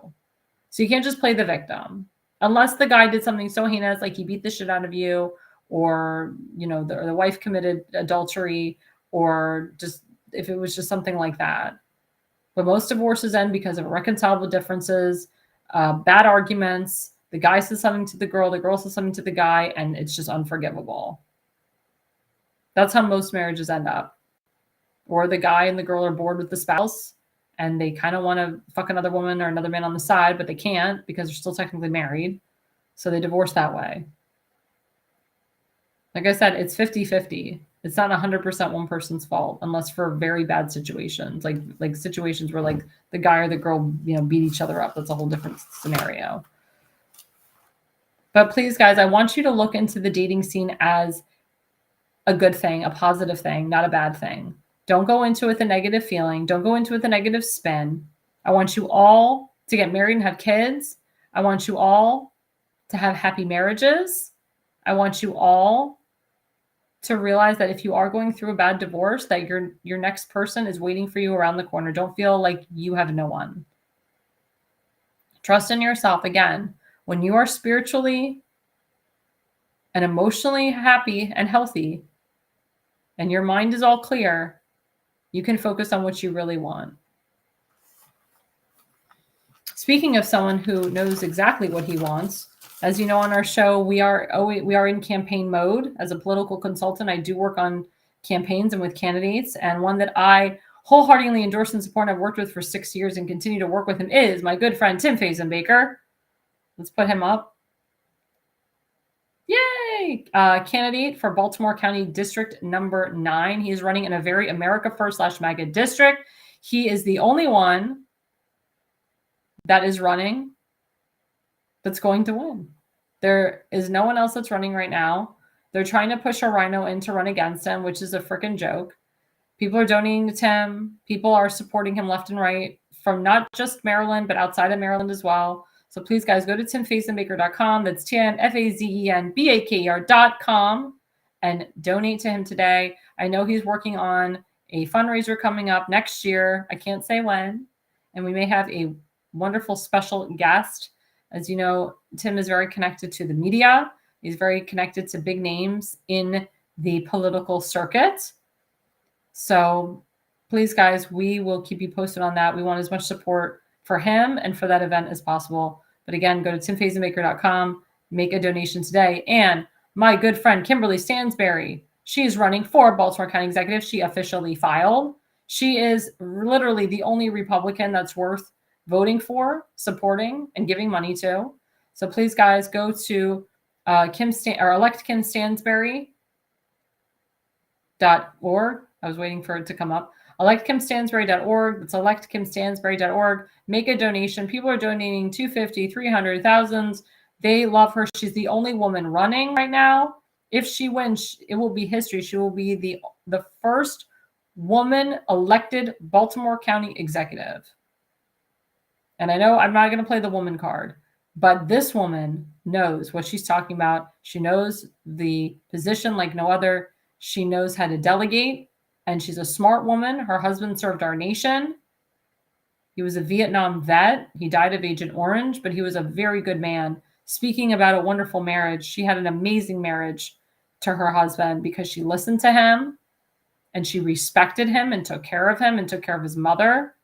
So you can't just play the victim. Unless the guy did something so heinous, like he beat the shit out of you, or, the wife committed adultery, or just if it was just something like that. But most divorces end because of irreconcilable differences, bad arguments. The guy says something to the girl says something to the guy, and it's just unforgivable. That's how most marriages end up. Or the guy and the girl are bored with the spouse, and they kind of want to fuck another woman or another man on the side, but they can't because they're still technically married. So they divorce that way. Like I said, it's 50-50. It's not 100% one person's fault, unless for very bad situations, like situations where like the guy or the girl, beat each other up. That's a whole different scenario. But please, guys, I want you to look into the dating scene as a good thing, a positive thing, not a bad thing. Don't go into it with a negative feeling. Don't go into it with a negative spin. I want you all to get married and have kids. I want you all to have happy marriages. I want you all to realize that if you are going through a bad divorce, that your next person is waiting for you around the corner. Don't feel like you have no one. Trust in yourself. Again, when you are spiritually and emotionally happy and healthy, and your mind is all clear, you can focus on what you really want. Speaking of someone who knows exactly what he wants, as you know on our show, we are in campaign mode. As a political consultant, I do work on campaigns and with candidates, and one that I wholeheartedly endorse and support, I've worked with for 6 years and continue to work with him, is my good friend Tim Fazenbaker. Let's put him up. Yay! Candidate for Baltimore County District number 9. He is running in a very America First / MAGA district. He is the only one that is running that's going to win. There is no one else that's running right now. They're trying to push a rhino in to run against him, which is a freaking joke. People are donating to Tim. People are supporting him left and right from not just Maryland, but outside of Maryland as well. So please, guys, go to timfazenbaker.com. That's TimFazenbaker.com and donate to him today. I know he's working on a fundraiser coming up next year. I can't say when. And we may have a wonderful special guest. As you know, Tim is very connected to the media. He's very connected to big names in the political circuit. So please, guys, we will keep you posted on that. We want as much support for him and for that event as possible. But again, go to timfazenbaker.com, make a donation today. And my good friend, Kimberly Stansberry, she is running for Baltimore County Executive. She officially filed. She is literally the only Republican that's worth voting for, supporting, and giving money to. So please, guys, go to electkimstansberry.org. I was waiting for it to come up. electkimstansberry.org. It's electkimstansberry.org. Make a donation. People are donating $250, $300, thousands. They love her. She's the only woman running right now. If she wins, it will be history. She will be the first woman elected Baltimore County executive. And I know I'm not going to play the woman card, but this woman knows what she's talking about. She knows the position like no other. She knows how to delegate, and she's a smart woman. Her husband served our nation. He was a Vietnam vet. He died of Agent Orange, but he was a very good man. Speaking about a wonderful marriage, she had an amazing marriage to her husband because she listened to him and she respected him and took care of him and took care of his mother.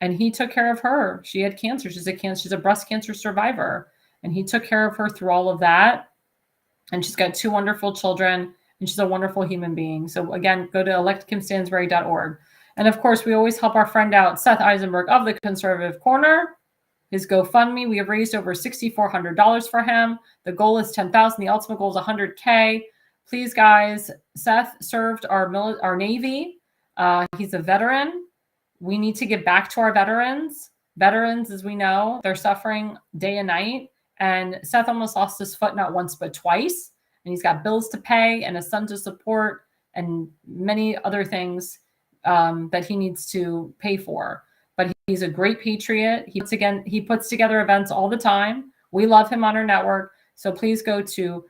And he took care of her. She had cancer. She's a breast cancer survivor. And he took care of her through all of that. And she's got 2 wonderful children. And she's a wonderful human being. So again, go to electkimstansberry.org. And of course, we always help our friend out, Seth Eisenberg of the Conservative Corner. His GoFundMe, we have raised over $6,400 for him. The goal is $10,000. The ultimate goal is $100K. Please, guys, Seth served our Navy. He's a veteran. We need to give back to our veterans. Veterans, as we know, they're suffering day and night. And Seth almost lost his foot not once, but twice. And he's got bills to pay and a son to support and many other things that he needs to pay for. But he's a great patriot. He puts together events all the time. We love him on our network. So please go to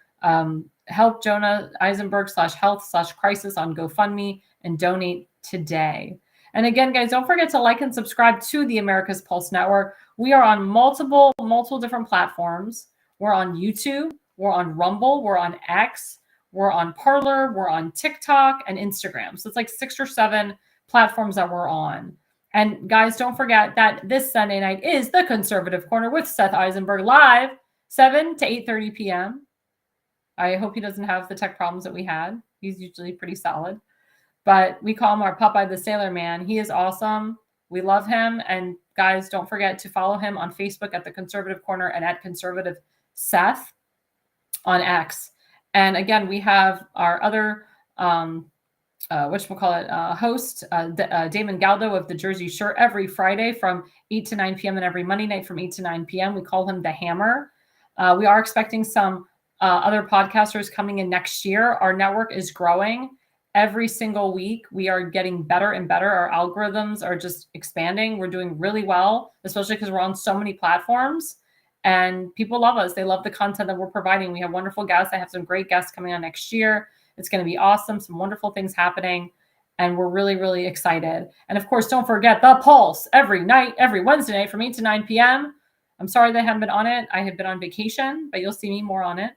Help Jonah Eisenberg /health/crisis on GoFundMe and donate today. And again, guys, don't forget to like and subscribe to the America's Pulse Network. We are on multiple different platforms. We're on YouTube. We're on Rumble. We're on X. We're on Parler. We're on TikTok and Instagram. So it's like 6 or 7 platforms that we're on. And guys, don't forget that this Sunday night is the Conservative Corner with Seth Eisenberg live, 7 to 8:30 p.m. I hope he doesn't have the tech problems that we had. He's usually pretty solid. But we call him our Popeye the Sailor Man. He is awesome. We love him. And guys, don't forget to follow him on Facebook at the Conservative Corner and at Conservative Seth on X. And again, we have our other host, Damon Galdo of the Jersey Shore every Friday from 8 to 9 p.m. and every Monday night from 8 to 9 p.m. We call him the Hammer. We are expecting some other podcasters coming in next year. Our network is growing. every single week. We are getting better and better. Our algorithms are just expanding. We're doing really well, especially because we're on so many platforms and people love us. They love the content that we're providing. We have wonderful guests. I have some great guests coming on next year. It's going to be awesome. Some wonderful things happening. And we're really, really excited. And of course, don't forget The Pulse every night, every Wednesday night from 8 to 9 p.m. I'm sorry that I haven't been on it. I have been on vacation, but you'll see me more on it.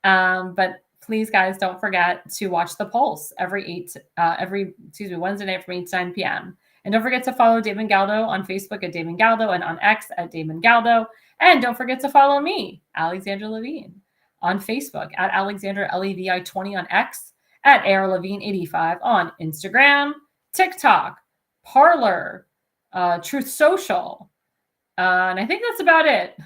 But please, guys, don't forget to watch The Pulse every Wednesday night from 8 to 9 p.m. And don't forget to follow Damon Galdo on Facebook at Damon Galdo and on X at Damon Galdo. And don't forget to follow me, Alexandra Levine, on Facebook at Alexandra Levi 20 on X, at AirLevine85 on Instagram, TikTok, Parler, Truth Social. And I think that's about it.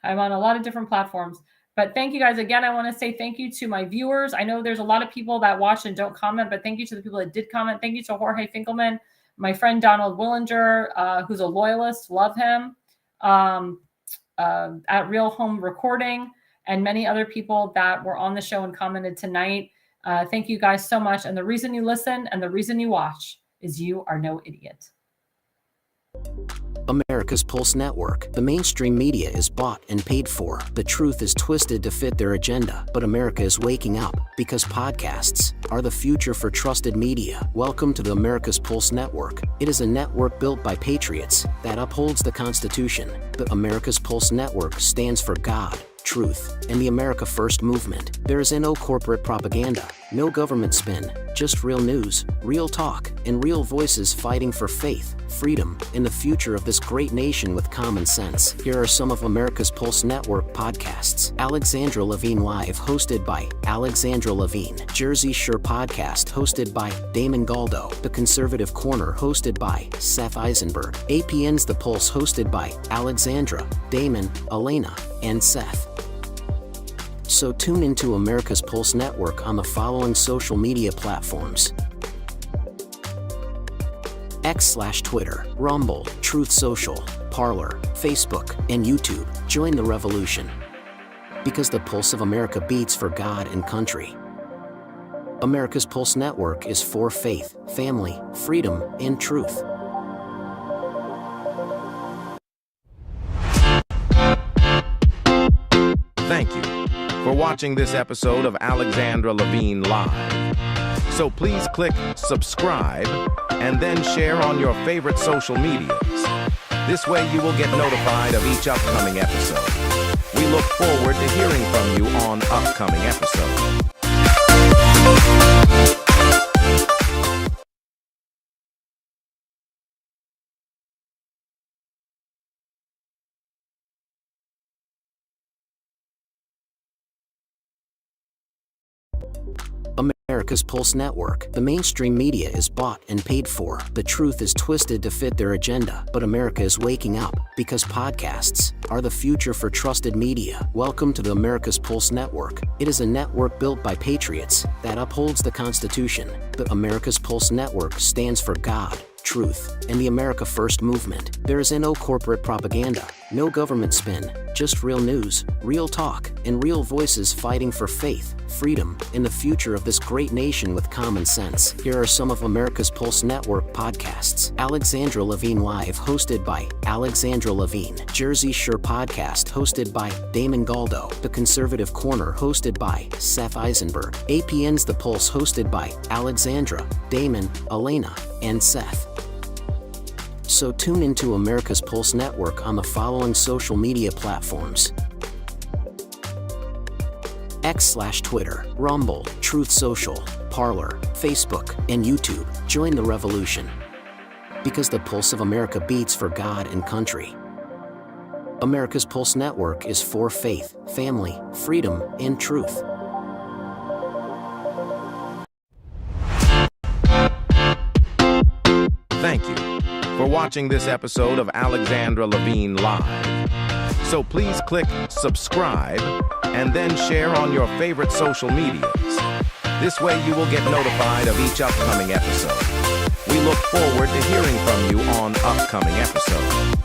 I'm on a lot of different platforms. But thank you guys again. I want to say thank you to my viewers. I know there's a lot of people that watch and don't comment, but thank you to the people that did comment. Thank you to Jorge Finkelman, my friend Donald Willinger, who's a loyalist. Love him. At Real Home Recording, and many other people that were on the show and commented tonight. Thank you guys so much. And the reason you listen and the reason you watch is you are no idiot. America's Pulse Network. The mainstream media is bought and paid for. The truth is twisted to fit their agenda, but America is waking up because podcasts are the future for trusted media. Welcome to the America's Pulse Network. It is a network built by patriots that upholds the Constitution. The America's Pulse Network stands for God, truth, and the America First movement. There is no corporate propaganda, no government spin, just real news, real talk, and real voices fighting for faith, freedom, and the future of this great nation with common sense. Here are some of America's Pulse Network podcasts. Alexandra Levine Live, hosted by Alexandra Levine. Jersey Shore Podcast, hosted by Damon Galdo. The Conservative Corner, hosted by Seth Eisenberg. APN's The Pulse, hosted by Alexandra, Damon, Elena, and Seth. So tune into America's Pulse Network on the following social media platforms: X/Twitter, Rumble, Truth Social, Parler, Facebook, and YouTube. Join the revolution, because the pulse of America beats for God and country. America's Pulse Network is for faith, family, freedom, and truth. Thank you for watching this episode of Alexandra Levine Live. So please click subscribe and then share on your favorite social medias. This way you will get notified of each upcoming episode. We look forward to hearing from you on upcoming episodes. America's Pulse Network. The mainstream media is bought and paid for. The truth is twisted to fit their agenda, but America is waking up because podcasts are the future for trusted media. Welcome to the America's Pulse Network. It is a network built by patriots that upholds the Constitution. The America's Pulse Network stands for God, truth, and the America First movement. There is no corporate propaganda, no government spin, just real news, real talk, and real voices fighting for faith, freedom, and the future of this great nation with common sense. Here are some of America's Pulse Network podcasts. Alexandra Levine Live, hosted by Alexandra Levine. Jersey Shore Podcast, hosted by Damon Galdo. The Conservative Corner, hosted by Seth Eisenberg. APN's The Pulse, hosted by Alexandra, Damon, Elena, and Seth. So tune into America's Pulse Network on the following social media platforms: X/Twitter, Rumble, Truth Social, Parler, Facebook, and YouTube. Join the revolution, because the pulse of America beats for God and country. America's Pulse Network is for faith, family, freedom, and truth. Thank you for watching this episode of Alexandra Levine Live. So please click subscribe and then share on your favorite social medias. This way you will get notified of each upcoming episode. We look forward to hearing from you on upcoming episodes.